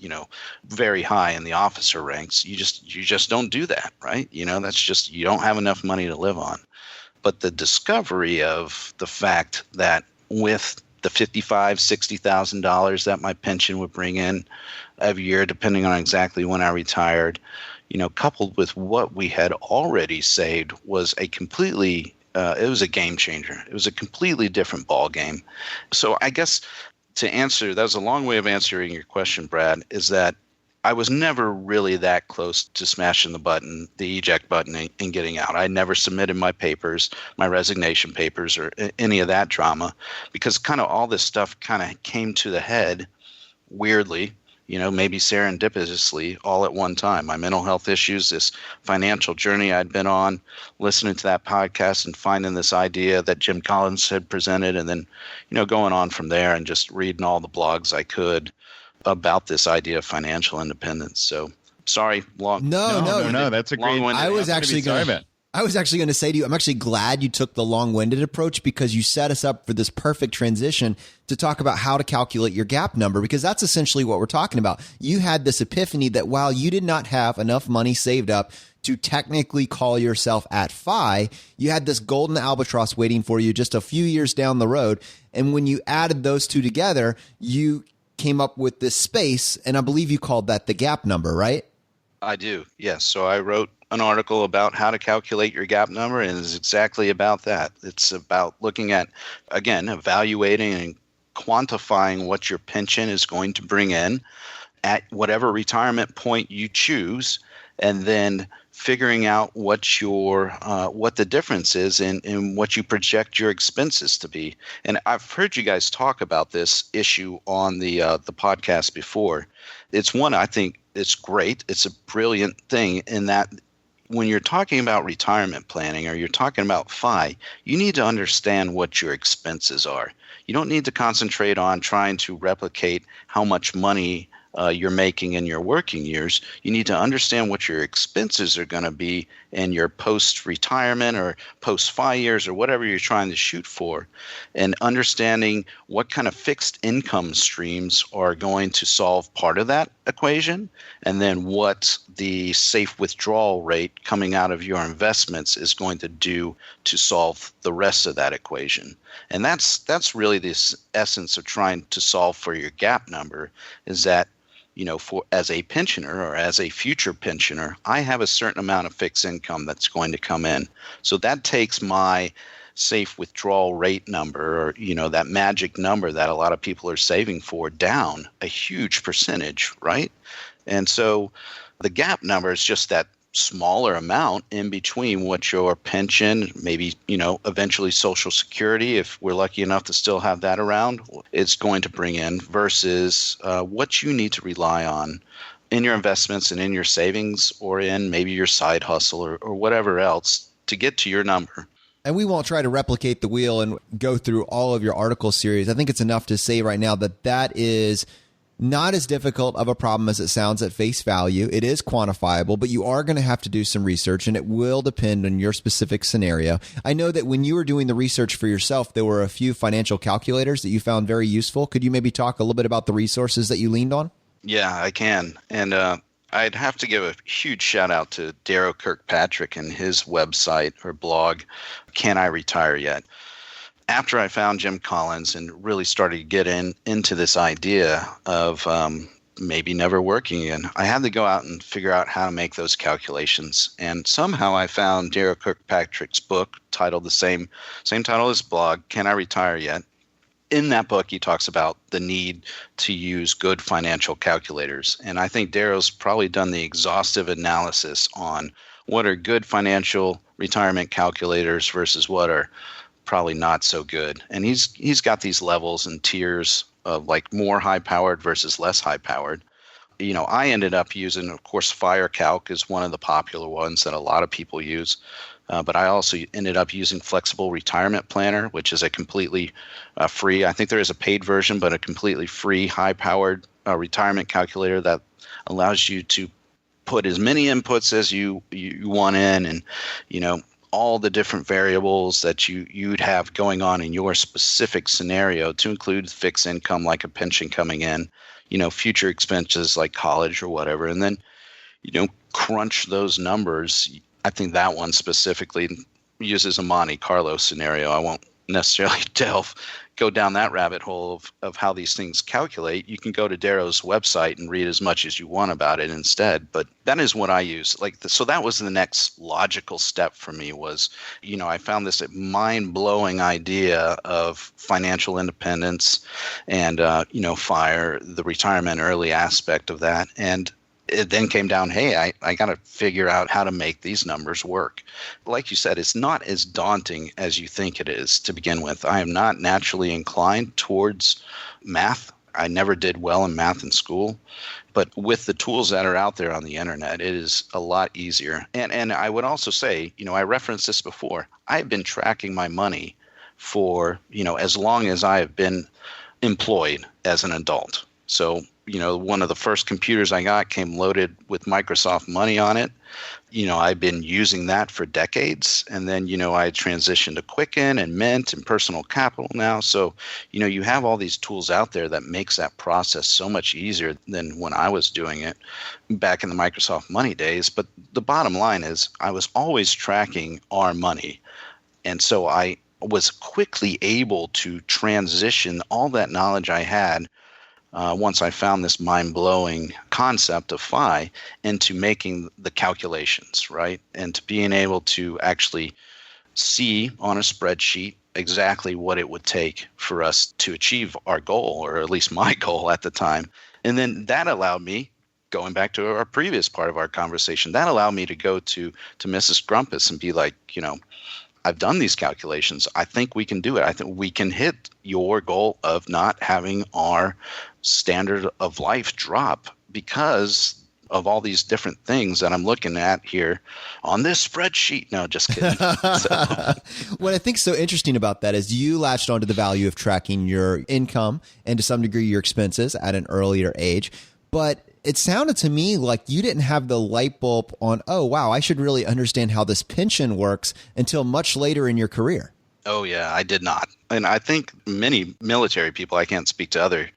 very high in the officer ranks. You just don't do that, right? That's just, you don't have enough money to live on. But the discovery of the fact that with the $55,000, $60,000 that my pension would bring in every year, depending on exactly when I retired, coupled with what we had already saved, was a completely it was a game changer. It was a completely different ball game. So I guess to answer, that was a long way of answering your question, Brad, is that I was never really that close to smashing the eject button and getting out. I never submitted my papers, my resignation papers, or any of that drama, because kind of all this stuff kind of came to the head weirdly, maybe serendipitously all at one time. My mental health issues, this financial journey I'd been on, listening to that podcast and finding this idea that Jim Collins had presented, and then, going on from there and just reading all the blogs I could about this idea of financial independence. So sorry, long. No, that's a great one. I was actually going to say to you, I'm actually glad you took the long-winded approach, because you set us up for this perfect transition to talk about how to calculate your gap number, because that's essentially what we're talking about. You had this epiphany that while you did not have enough money saved up to technically call yourself at FI, you had this golden albatross waiting for you just a few years down the road. And when you added those two together, you came up with this space, and I believe you called that the gap number, right? I do, yes. So I wrote an article about how to calculate your gap number, and it's exactly about that. It's about looking at, again, evaluating and quantifying what your pension is going to bring in at whatever retirement point you choose, and then figuring out what the difference is in what you project your expenses to be. And I've heard you guys talk about this issue on the podcast before. It's one, I think it's great. It's a brilliant thing in that when you're talking about retirement planning or you're talking about FI, you need to understand what your expenses are. You don't need to concentrate on trying to replicate how much money you're making in your working years. You need to understand what your expenses are going to be in your post-retirement or post-FI years or whatever you're trying to shoot for, and understanding what kind of fixed income streams are going to solve part of that equation, and then what the safe withdrawal rate coming out of your investments is going to do to solve the rest of that equation. And that's really this essence of trying to solve for your gap number, is that for as a pensioner or as a future pensioner, I have a certain amount of fixed income that's going to come in. So that takes my safe withdrawal rate number, or that magic number that a lot of people are saving for, down a huge percentage, right? And so the gap number is just that smaller amount in between what your pension, maybe eventually Social Security, if we're lucky enough to still have that around, it's going to bring in, versus what you need to rely on in your investments and in your savings, or in maybe your side hustle or whatever else to get to your number. And we won't try to replicate the wheel and go through all of your article series. I think it's enough to say right now that is not as difficult of a problem as it sounds at face value. It is quantifiable, but you are going to have to do some research, and it will depend on your specific scenario. I know that when you were doing the research for yourself, there were a few financial calculators that you found very useful. Could you maybe talk a little bit about the resources that you leaned on? Yeah, I can. And I'd have to give a huge shout out to Darrow Kirkpatrick and his website or blog, Can I Retire Yet? After I found Jim Collins and really started to get into this idea of maybe never working again, I had to go out and figure out how to make those calculations. And somehow I found Darrow Kirkpatrick's book, titled the same title as blog, Can I Retire Yet? In that book, he talks about the need to use good financial calculators. And I think Darrow's probably done the exhaustive analysis on what are good financial retirement calculators versus what are probably not so good. And he's got these levels and tiers of like more high powered versus less high powered. I ended up using, of course, FireCalc is one of the popular ones that a lot of people use. But I also ended up using Flexible Retirement Planner, which is a completely free, I think there is a paid version, but a completely free high powered retirement calculator that allows you to put as many inputs as you want in, and all the different variables that you'd have going on in your specific scenario, to include fixed income like a pension coming in, future expenses like college or whatever, and then crunch those numbers. I think that one specifically uses a Monte Carlo scenario. I won't necessarily go down that rabbit hole of how these things calculate. You can go to Darrow's website and read as much as you want about it instead. But that is what I use. So that was the next logical step for me was, I found this mind-blowing idea of financial independence and, FIRE, the retirement early aspect of that. And it then came down, hey, I got to figure out how to make these numbers work. Like you said, it's not as daunting as you think it is to begin with. I am not naturally inclined towards math. I never did well in math in school. But with the tools that are out there on the internet, it is a lot easier. And I would also say, I referenced this before, I've been tracking my money for, as long as I have been employed as an adult. So, one of the first computers I got came loaded with Microsoft Money on it. I've been using that for decades. And then, I transitioned to Quicken and Mint and Personal Capital now. So, you have all these tools out there that makes that process so much easier than when I was doing it back in the Microsoft Money days. But the bottom line is I was always tracking our money. And so I was quickly able to transition all that knowledge I had once I found this mind-blowing concept of FI into making the calculations, right? And to being able to actually see on a spreadsheet exactly what it would take for us to achieve our goal, or at least my goal at the time. And then that allowed me going back to our previous part of our conversation, that allowed me to go to Mrs. Grumpus and be like, I've done these calculations. I think we can do it. I think we can hit your goal of not having our standard of life drop because of all these different things that I'm looking at here on this spreadsheet. No, just kidding. What I think is so interesting about that is you latched onto the value of tracking your income and to some degree your expenses at an earlier age. But it sounded to me like you didn't have the light bulb on, oh, wow, I should really understand how this pension works until much later in your career. Oh, yeah, I did not. And I think many military people, I can't speak to other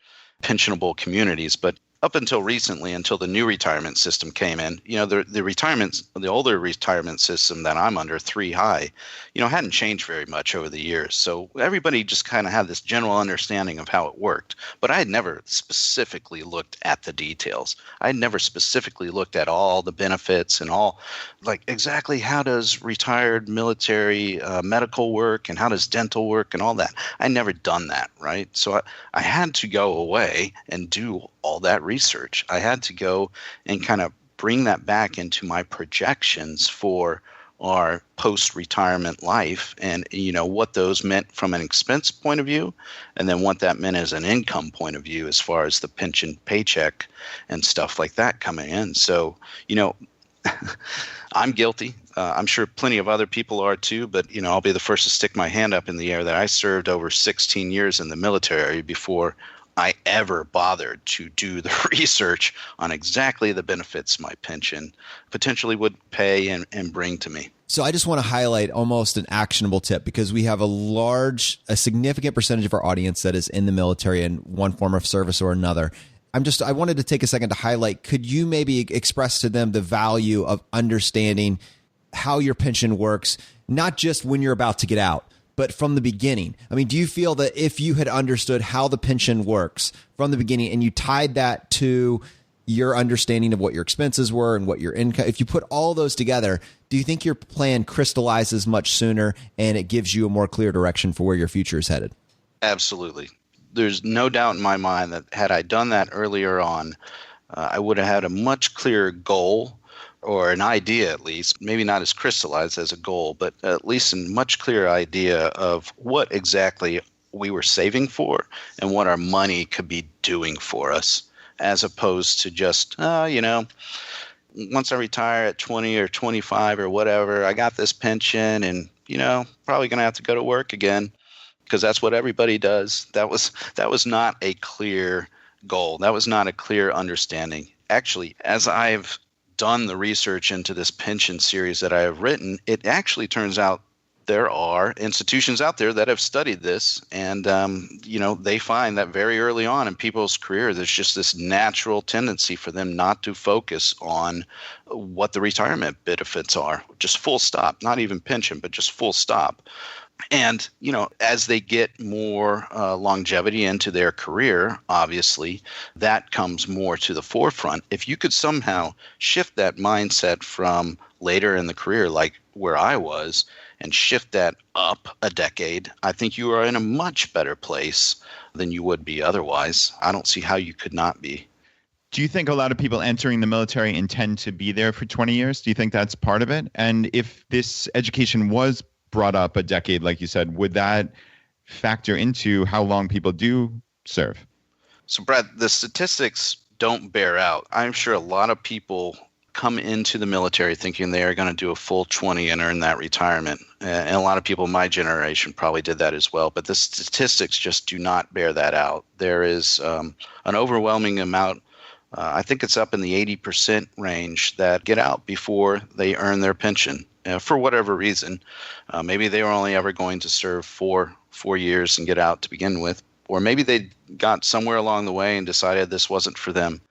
pensionable communities, but up until recently, until the new retirement system came in, the older retirement system that I'm under, 3 high, hadn't changed very much over the years. So everybody just kind of had this general understanding of how it worked. But I had never specifically looked at the details. I had never specifically looked at all the benefits and all, like exactly how does retired military medical work and how does dental work and all that. I never done that, right? So I had to go away and do all that research. I had to go and kind of bring that back into my projections for our post-retirement life and, what those meant from an expense point of view, and then what that meant as an income point of view as far as the pension paycheck and stuff like that coming in. So, I'm guilty. I'm sure plenty of other people are too, but, I'll be the first to stick my hand up in the air that I served over 16 years in the military before I ever bothered to do the research on exactly the benefits my pension potentially would pay and bring to me. So I just want to highlight almost an actionable tip because we have a significant percentage of our audience that is in the military in one form of service or another. I wanted to take a second to highlight, could you maybe express to them the value of understanding how your pension works, not just when you're about to get out, but from the beginning? I mean, do you feel that if you had understood how the pension works from the beginning and you tied that to your understanding of what your expenses were and what your income, if you put all those together, do you think your plan crystallizes much sooner and it gives you a more clear direction for where your future is headed? Absolutely. There's no doubt in my mind that had I done that earlier on, I would have had a much clearer goal, or an idea at least, maybe not as crystallized as a goal, but at least a much clearer idea of what exactly we were saving for and what our money could be doing for us, as opposed to just, once I retire at 20 or 25 or whatever, I got this pension and, probably going to have to go to work again because that's what everybody does. That was not a clear goal. That was not a clear understanding. Actually, as I've done the research into this pension series that I have written, it actually turns out there are institutions out there that have studied this, and they find that very early on in people's career, there's just this natural tendency for them not to focus on what the retirement benefits are, just full stop, not even pension, but just full stop. And, as they get more longevity into their career, obviously, that comes more to the forefront. If you could somehow shift that mindset from later in the career, like where I was, and shift that up a decade, I think you are in a much better place than you would be otherwise. I don't see how you could not be. Do you think a lot of people entering the military intend to be there for 20 years? Do you think that's part of it? And if this education was brought up a decade, like you said, would that factor into how long people do serve? So, Brad, the statistics don't bear out. I'm sure a lot of people come into the military thinking they are going to do a full 20 and earn that retirement. And a lot of people in my generation probably did that as well. But the statistics just do not bear that out. There is an overwhelming amount, I think it's up in the 80% range, that get out before they earn their pension. For whatever reason. Maybe they were only ever going to serve four years and get out to begin with. Or maybe they got somewhere along the way and decided this wasn't for them.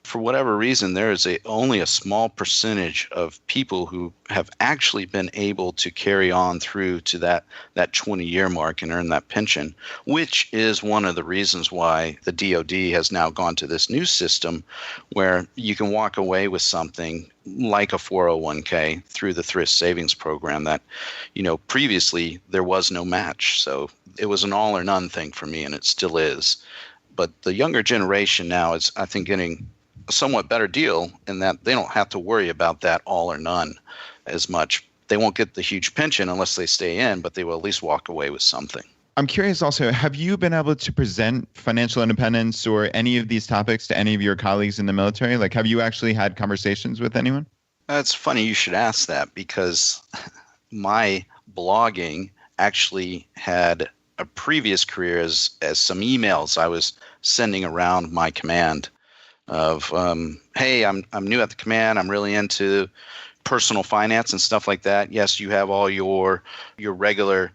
For whatever reason, there is only a small percentage of people who have actually been able to carry on through to that 20-year mark and earn that pension, which is one of the reasons why the DOD has now gone to this new system where you can walk away with something like a 401k through the thrift savings program that, previously there was no match. So it was an all or none thing for me, and it still is. But the younger generation now is, I think, getting a somewhat better deal in that they don't have to worry about that all or none as much. They won't get the huge pension unless they stay in, but they will at least walk away with something. I'm curious also, have you been able to present financial independence or any of these topics to any of your colleagues in the military? Like, have you actually had conversations with anyone? It's funny you should ask that, because my blogging actually had a previous career as some emails I was sending around my command of, hey, I'm new at the command. I'm really into personal finance and stuff like that. Yes, you have all your regular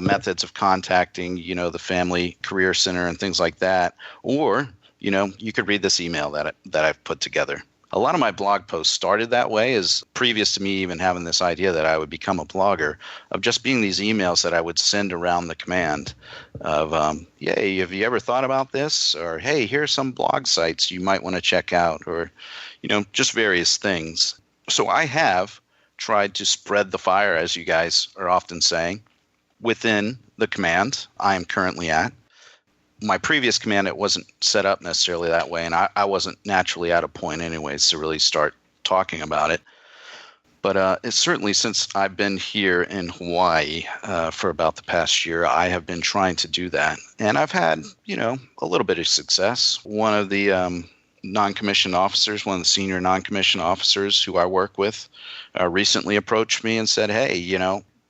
methods of contacting, the family career center and things like that. Or, you could read this email that I've put together. A lot of my blog posts started that way, as previous to me even having this idea that I would become a blogger, of just being these emails that I would send around the command of, hey, have you ever thought about this? Or, hey, here's some blog sites you might want to check out, or, just various things. So I have tried to spread the fire, as you guys are often saying, within the command I am currently at. My previous command, it wasn't set up necessarily that way, and I wasn't naturally at a point anyways to really start talking about it. But it's certainly, since I've been here in Hawaii for about the past year, I have been trying to do that. And I've had, a little bit of success. One of the non-commissioned officers, one of the senior non-commissioned officers who I work with, recently approached me and said, hey,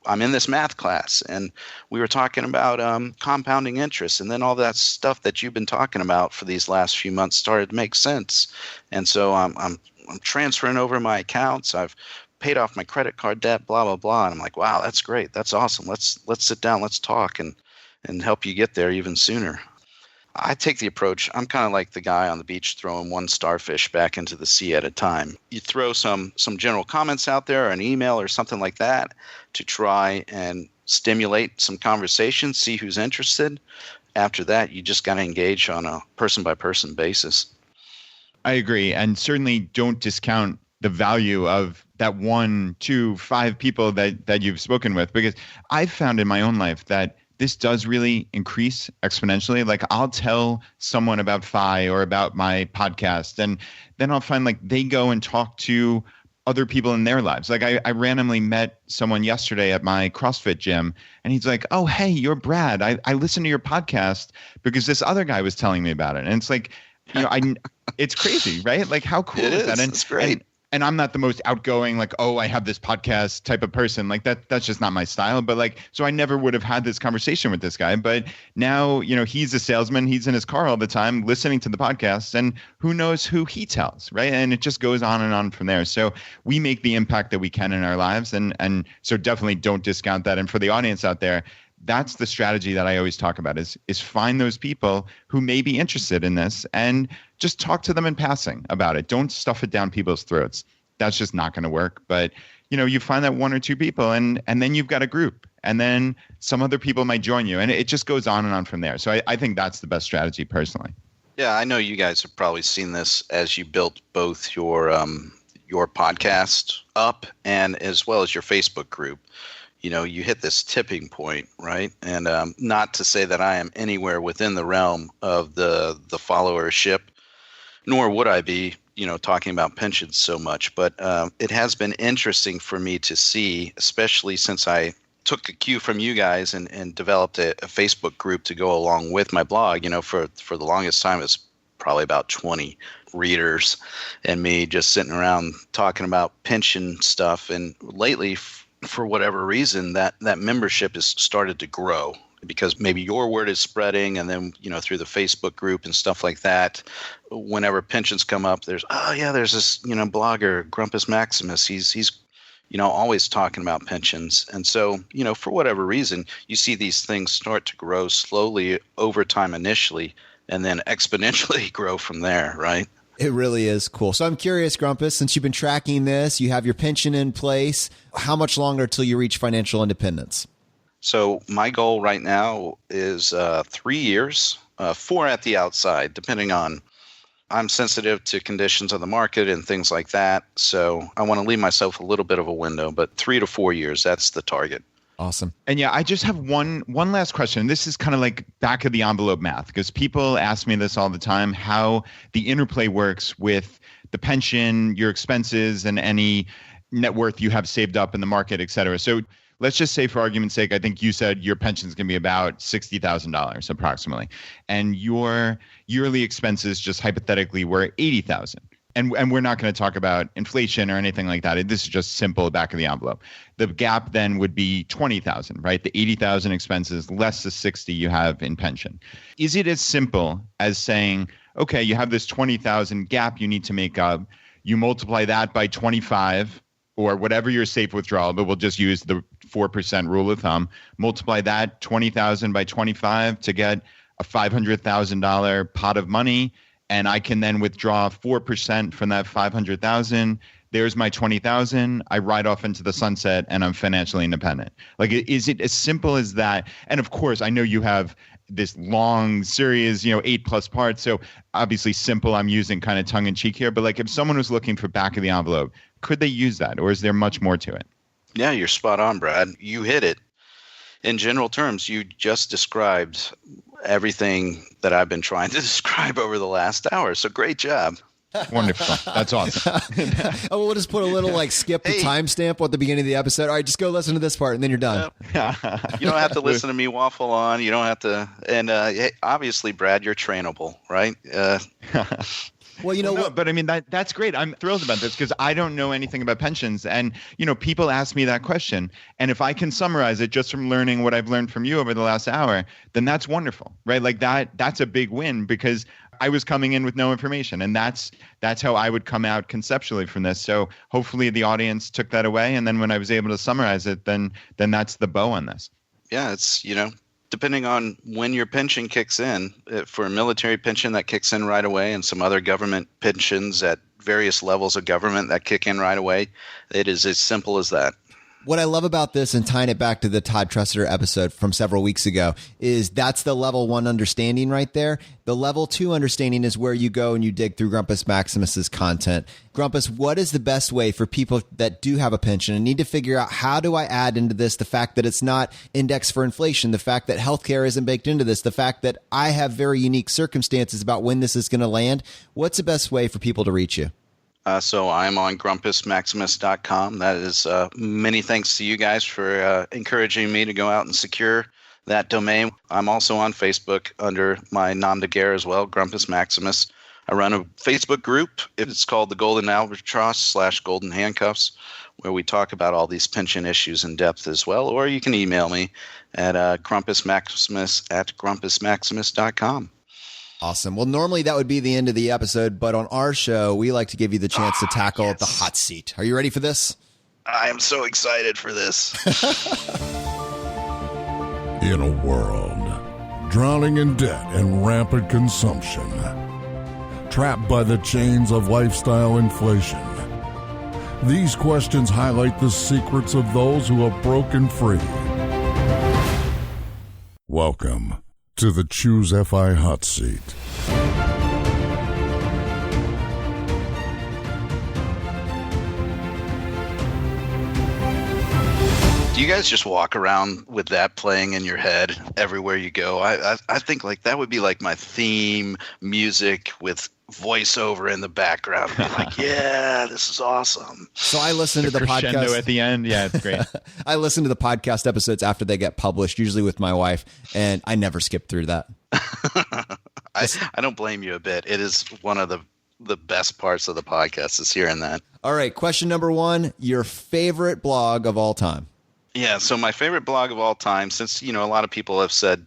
I'm in this math class, and we were talking about compounding interest, and then all that stuff that you've been talking about for these last few months started to make sense. And so I'm transferring over my accounts. I've paid off my credit card debt, blah, blah, blah. And I'm like, wow, that's great. That's awesome. Let's sit down. Let's talk and help you get there even sooner. I take the approach, I'm kind of like the guy on the beach throwing one starfish back into the sea at a time. You throw some general comments out there, or an email or something like that, to try and stimulate some conversation, see who's interested. After that, you just got to engage on a person-by-person basis. I agree. And certainly don't discount the value of that 1, 2, 5 people that you've spoken with, because I've found in my own life that this does really increase exponentially. Like, I'll tell someone about Phi or about my podcast, and then I'll find like they go and talk to other people in their lives. Like I randomly met someone yesterday at my CrossFit gym, and he's like, oh, hey, you're Brad. I listened to your podcast because this other guy was telling me about it. And it's like, it's crazy, right? Like, how cool is that? And it's great. And I'm not the most outgoing, like, oh, I have this podcast type of person. Like that's just not my style. But like, so I never would have had this conversation with this guy. But now, he's a salesman. He's in his car all the time listening to the podcast, and who knows who he tells, right? And it just goes on and on from there. So we make the impact that we can in our lives. And so definitely don't discount that. And for the audience out there, that's the strategy that I always talk about is find those people who may be interested in this and just talk to them in passing about it. Don't stuff it down people's throats. That's just not going to work. But, you find that 1 or 2 people, and then you've got a group, and then some other people might join you, and it just goes on and on from there. So I think that's the best strategy personally. Yeah, I know you guys have probably seen this as you built both your podcast up and as well as your Facebook group. You hit this tipping point, right? And not to say that I am anywhere within the realm of the followership, nor would I be, talking about pensions so much. But it has been interesting for me to see, especially since I took a cue from you guys and developed a Facebook group to go along with my blog. For the longest time, it's probably about 20 readers and me just sitting around talking about pension stuff. And lately, for whatever reason, that membership has started to grow because maybe your word is spreading, and then through the Facebook group and stuff like that, whenever pensions come up, there's this blogger Grumpus Maximus, he's always talking about pensions. And so for whatever reason, you see these things start to grow slowly over time initially, and then exponentially grow from there, right? It really is cool. So I'm curious, Grumpus, since you've been tracking this, you have your pension in place, how much longer till you reach financial independence? So my goal right now is 3 years, 4 at the outside, depending on, I'm sensitive to conditions of the market and things like that. So I want to leave myself a little bit of a window, but 3 to 4 years, that's the target. Awesome. And yeah, I just have one last question. This is kind of like back of the envelope math, because people ask me this all the time, how the interplay works with the pension, your expenses, and any net worth you have saved up in the market, et cetera. So let's just say, for argument's sake, I think you said your pension is going to be about $60,000 approximately, and your yearly expenses just hypothetically were $80,000. And we're not going to talk about inflation or anything like that. This is just simple back of the envelope. The gap then would be $20,000, right? The $80,000 expenses less the $60,000 you have in pension. Is it as simple as saying, okay, you have this $20,000 gap you need to make up. You multiply that by 25 or whatever your safe withdrawal, but we'll just use the 4% rule of thumb. Multiply that 20,000 by 25 to get a $500,000 pot of money. And I can then withdraw 4% from that 500,000. There's my 20,000. I ride off into the sunset, and I'm financially independent. Like, is it as simple as that? And of course, I know you have this long series, 8+ parts. So obviously, simple. I'm using kind of tongue in cheek here. But like, if someone was looking for back of the envelope, could they use that, or is there much more to it? Yeah, you're spot on, Brad. You hit it. In general terms, you just described everything that I've been trying to describe over the last hour. So great job. Wonderful. That's awesome. Oh, we'll just put a little skip the timestamp at the beginning of the episode. All right, just go listen to this part and then you're done. You don't have to listen to me waffle on. You don't have to. And hey, obviously, Brad, you're trainable, right? Well, you know what? But I mean, that's great. I'm thrilled about this because I don't know anything about pensions. And, people ask me that question. And if I can summarize it just from learning what I've learned from you over the last hour, then that's wonderful, right? Like that's a big win because I was coming in with no information. And that's how I would come out conceptually from this. So hopefully the audience took that away. And then when I was able to summarize it, then that's the bow on this. Yeah, it's, depending on when your pension kicks in, for a military pension that kicks in right away and some other government pensions at various levels of government that kick in right away, it is as simple as that. What I love about this, and tying it back to the Todd Tressiter episode from several weeks ago, is that's the level 1 understanding right there. The level 2 understanding is where you go and you dig through Grumpus Maximus's content. Grumpus, what is the best way for people that do have a pension and need to figure out how do I add into this the fact that it's not indexed for inflation, the fact that healthcare isn't baked into this, the fact that I have very unique circumstances about when this is going to land? What's the best way for people to reach you? So I'm on grumpusmaximus.com. That is many thanks to you guys for encouraging me to go out and secure that domain. I'm also on Facebook under my nom de guerre as well, Grumpus Maximus. I run a Facebook group. It's called the Golden Albatross / Golden Handcuffs, where we talk about all these pension issues in depth as well. Or you can email me at grumpusmaximus@grumpusmaximus.com. Awesome. Well, normally that would be the end of the episode, but on our show, we like to give you the chance to tackle the hot seat. Are you ready for this? I am so excited for this. In a world drowning in debt and rampant consumption, trapped by the chains of lifestyle inflation, these questions highlight the secrets of those who have broken free. Welcome to the Choose FI Hot Seat. Do you guys just walk around with that playing in your head everywhere you go? I think that would be like my theme music with voiceover in the background. Like, yeah, this is awesome. So I listen to the podcast at the end. Yeah, it's great. I listen to the podcast episodes after they get published, usually with my wife, and I never skip through that. I don't blame you a bit. It is one of the best parts of the podcast is hearing that. All right, question number 1, your favorite blog of all time. Yeah, so my favorite blog of all time, since a lot of people have said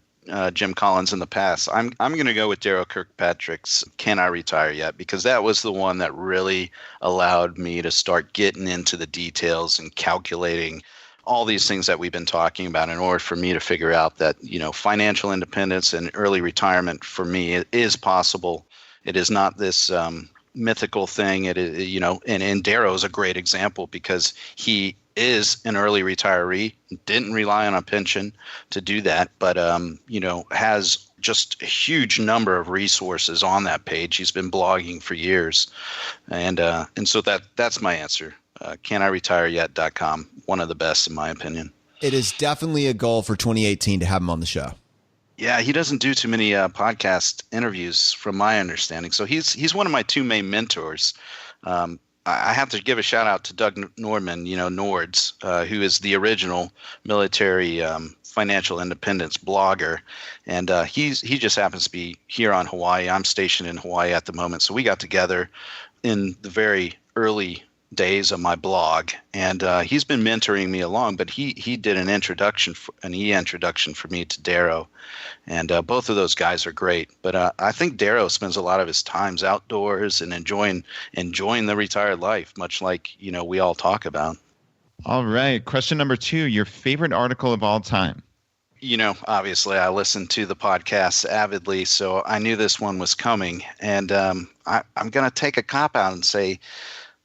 Jim Collins in the past, I'm going to go with Daryl Kirkpatrick's Can I Retire Yet? Because that was the one that really allowed me to start getting into the details and calculating all these things that we've been talking about in order for me to figure out that, financial independence and early retirement for me is possible. It is not this mythical thing. It is, and Darrow is a great example because he is an early retiree, didn't rely on a pension to do that, but has just a huge number of resources on that page. He's been blogging for years, and so that's my answer. CanIRetireYet.com, one of the best in my opinion. It is definitely a goal for 2018 to have him on the show. Yeah, he doesn't do too many podcast interviews from my understanding. So he's one of my two main mentors. I have to give a shout out to Doug Nordman, Nords, who is the original military financial independence blogger. And he just happens to be here on Hawaii. I'm stationed in Hawaii at the moment. So we got together in the very early days of my blog, and he's been mentoring me along, but he did an introduction for me to Darrow, and both of those guys are great. But I think Darrow spends a lot of his times outdoors and enjoying the retired life, much like we all talk about. All right, question number 2, your favorite article of all time. Obviously I listen to the podcasts avidly, so I knew this one was coming, and I'm going to take a cop out and say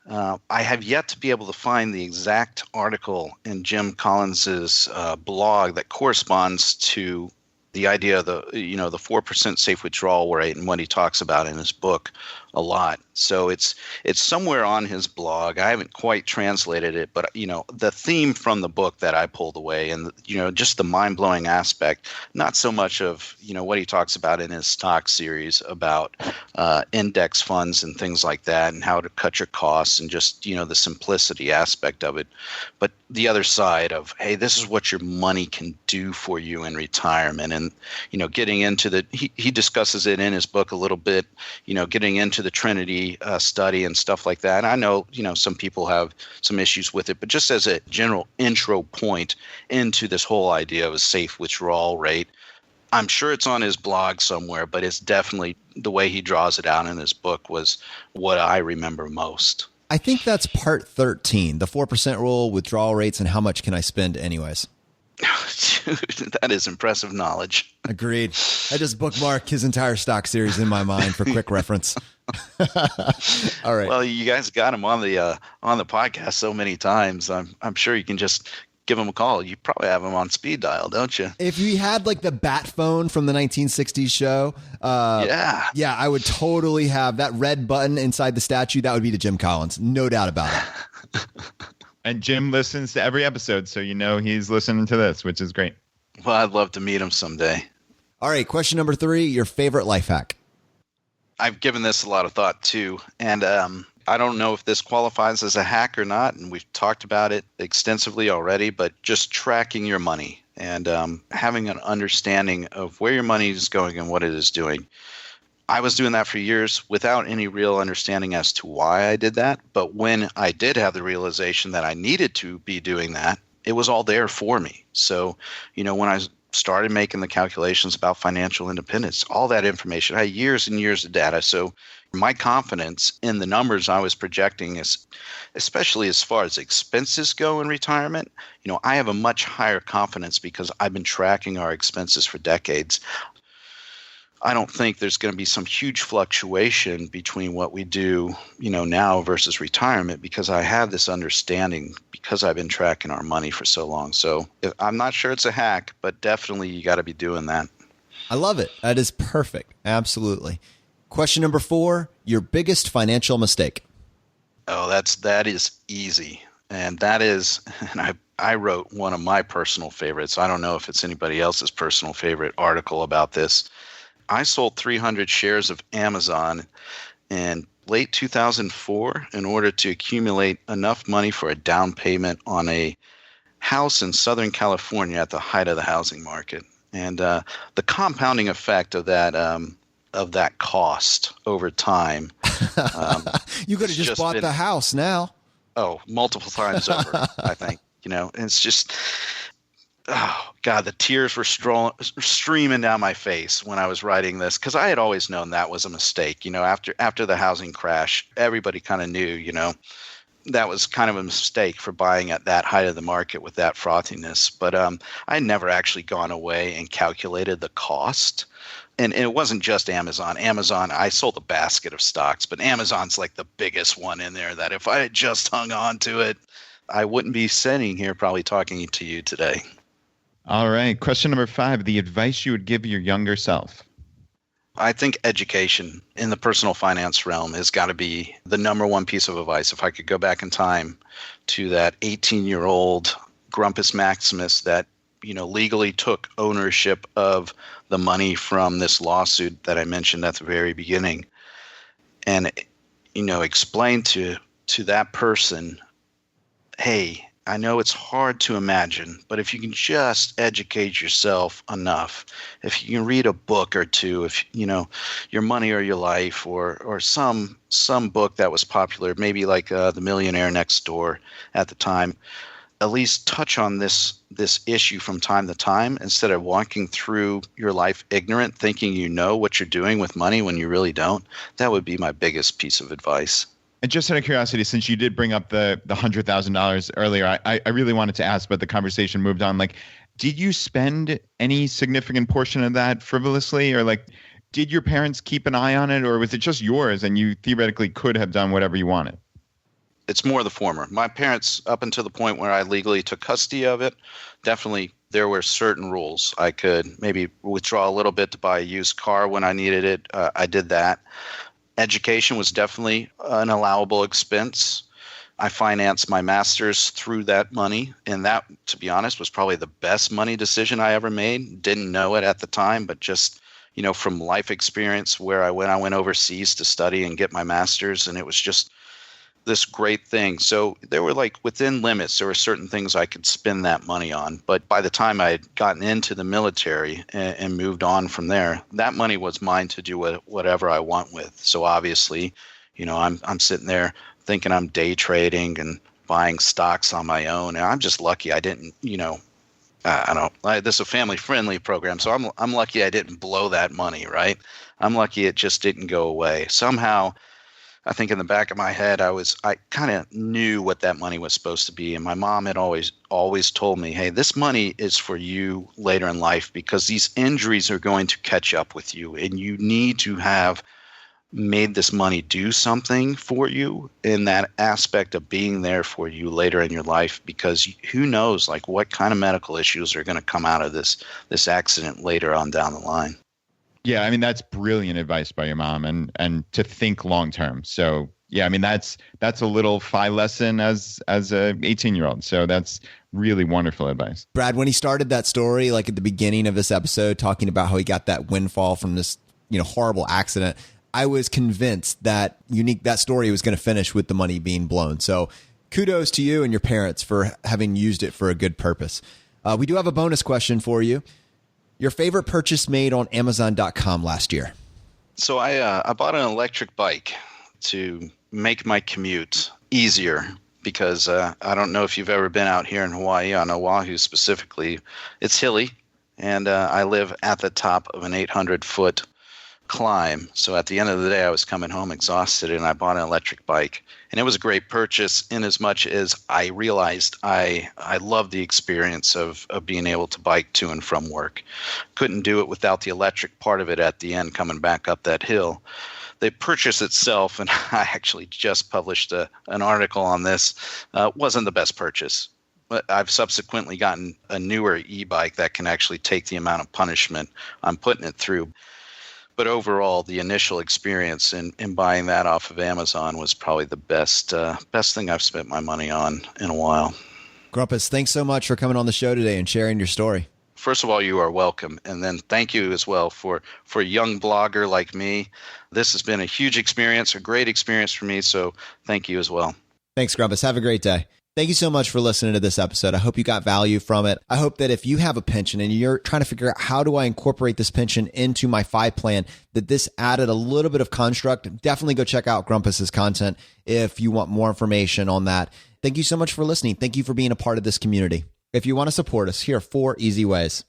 I have yet to be able to find the exact article in Jim Collins's blog that corresponds to the idea of the 4% safe withdrawal rate and what he talks about in his book a lot. So it's somewhere on his blog. I haven't quite translated it, but the theme from the book that I pulled away, and just the mind-blowing aspect, not so much of what he talks about in his stock series about index funds and things like that, and how to cut your costs, and just the simplicity aspect of it, but the other side of, hey, this is what your money can do for you in retirement, and getting into he discusses it in his book a little bit, getting into the Trinity study and stuff like that. And I know, some people have some issues with it, but just as a general intro point into this whole idea of a safe withdrawal rate, I'm sure it's on his blog somewhere, but it's definitely the way he draws it out in his book was what I remember most. I think that's part 13, the 4% rule, withdrawal rates, and how much can I spend anyways. Dude, that is impressive knowledge. Agreed. I just bookmark his entire stock series in my mind for quick reference. All right. Well, you guys got him on the podcast so many times. I'm sure you can just give him a call. You probably have him on speed dial, don't you? If we had like the bat phone from the 1960s show, yeah, I would totally have that red button inside the statue. That would be to Jim Collins, no doubt about it. And Jim listens to every episode, so he's listening to this, which is great. Well, I'd love to meet him someday. All right, question number 3, your favorite life hack. I've given this a lot of thought too, and I don't know if this qualifies as a hack or not, and we've talked about it extensively already, but just tracking your money and having an understanding of where your money is going and what it is doing. I was doing that for years without any real understanding as to why I did that. But when I did have the realization that I needed to be doing that, it was all there for me. So, when I started making the calculations about financial independence, all that information, I had years and years of data. So my confidence in the numbers I was projecting is, especially as far as expenses go in retirement, I have a much higher confidence because I've been tracking our expenses for decades. I don't think there's going to be some huge fluctuation between what we do, now versus retirement, because I have this understanding because I've been tracking our money for so long. So I'm not sure it's a hack, but definitely you got to be doing that. I love it. That is perfect. Absolutely. Question number 4, your biggest financial mistake. Oh, that is easy. And that is, and I wrote one of my personal favorites. I don't know if it's anybody else's personal favorite article about this. I sold 300 shares of Amazon in late 2004 in order to accumulate enough money for a down payment on a house in Southern California at the height of the housing market. And the compounding effect of that cost over time. You could have just bought the house now. Oh, multiple times over, I think. It's just... Oh, God, the tears were streaming down my face when I was writing this because I had always known that was a mistake. After the housing crash, everybody kind of knew, that was kind of a mistake for buying at that height of the market with that frothiness. But I had never actually gone away and calculated the cost. And it wasn't just Amazon. I sold a basket of stocks, but Amazon's like the biggest one in there that if I had just hung on to it, I wouldn't be sitting here probably talking to you today. All right. Question number 5, the advice you would give your younger self. I think education in the personal finance realm has got to be the number one piece of advice. If I could go back in time to that 18-year-old Grumpus Maximus that, legally took ownership of the money from this lawsuit that I mentioned at the very beginning. And, explained to that person, hey, I know it's hard to imagine, but if you can just educate yourself enough, if you can read a book or two, if Your Money or Your Life or some book that was popular, maybe like The Millionaire Next Door at the time, at least touch on this issue from time to time instead of walking through your life ignorant, thinking you know what you're doing with money when you really don't. That would be my biggest piece of advice. And just out of curiosity, since you did bring up the $100,000 earlier, I really wanted to ask, but the conversation moved on. Like, did you spend any significant portion of that frivolously, or did your parents keep an eye on it, or was it just yours and you theoretically could have done whatever you wanted? It's more the former. My parents, up until the point where I legally took custody of it, definitely there were certain rules. I could maybe withdraw a little bit to buy a used car when I needed it. I did that. Education was definitely an allowable expense. I financed my master's through that money, and that, to be honest, was probably the best money decision I ever made. Didn't know it at the time, but just, from life experience where I went overseas to study and get my master's, and it was just this great thing. So there were within limits, there were certain things I could spend that money on. But by the time I had gotten into the military and moved on from there, that money was mine to do whatever I want with. So obviously, I'm sitting there thinking I'm day trading and buying stocks on my own. And I'm just lucky I didn't, this is a family friendly program. So I'm lucky I didn't blow that money, right? I'm lucky it just didn't go away. Somehow, I think in the back of my head, I kind of knew what that money was supposed to be. And my mom had always told me, hey, this money is for you later in life because these injuries are going to catch up with you. And you need to have made this money do something for you in that aspect of being there for you later in your life, because who knows what kind of medical issues are going to come out of this accident later on down the line. Yeah, I mean, that's brilliant advice by your mom, and to think long term. So yeah, I mean, that's a little FI lesson as a 18-year-old. So that's really wonderful advice. Brad, when he started that story, at the beginning of this episode, talking about how he got that windfall from this, horrible accident, I was convinced that that story was going to finish with the money being blown. So kudos to you and your parents for having used it for a good purpose. We do have a bonus question for you. Your favorite purchase made on Amazon.com last year? So I bought an electric bike to make my commute easier because I don't know if you've ever been out here in Hawaii, on Oahu specifically. It's hilly, and I live at the top of an 800-foot climb. So at the end of the day, I was coming home exhausted, and I bought an electric bike. And it was a great purchase in as much as I realized I love the experience of being able to bike to and from work. Couldn't do it without the electric part of it at the end coming back up that hill. The purchase itself, and I actually just published an article on this, wasn't the best purchase. But I've subsequently gotten a newer e-bike that can actually take the amount of punishment I'm putting it through. But overall, the initial experience in buying that off of Amazon was probably the best thing I've spent my money on in a while. Grumpus, thanks so much for coming on the show today and sharing your story. First of all, you are welcome. And then thank you as well for a young blogger like me. This has been a huge experience, a great experience for me. So thank you as well. Thanks, Grumpus. Have a great day. Thank you so much for listening to this episode. I hope you got value from it. I hope that if you have a pension and you're trying to figure out how do I incorporate this pension into my FI plan, that this added a little bit of construct. Definitely go check out Grumpus's content if you want more information on that. Thank you so much for listening. Thank you for being a part of this community. If you want to support us, here are 4 easy ways.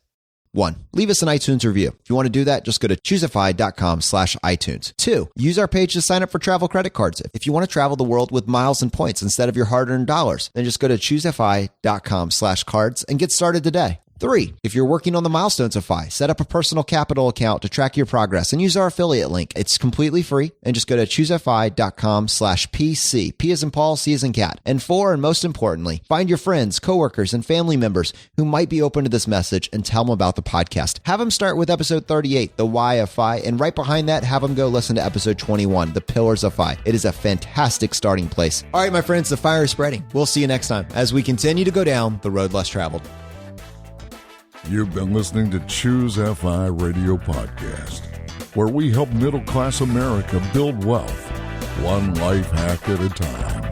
1, leave us an iTunes review. If you want to do that, just go to choosefi.com/iTunes. 2, use our page to sign up for travel credit cards. If you want to travel the world with miles and points instead of your hard-earned dollars, then just go to choosefi.com/cards and get started today. 3, if you're working on the milestones of FI, set up a personal capital account to track your progress and use our affiliate link. It's completely free, and just go to choosefi.com/PC. P as in Paul, C as in cat. And 4, and most importantly, find your friends, coworkers, and family members who might be open to this message and tell them about the podcast. Have them start with episode 38, The Why of FI, and right behind that, have them go listen to episode 21, The Pillars of FI. It is a fantastic starting place. All right, my friends, the fire is spreading. We'll see you next time as we continue to go down the road less traveled. You've been listening to Choose FI Radio Podcast, where we help middle-class America build wealth, one life hack at a time.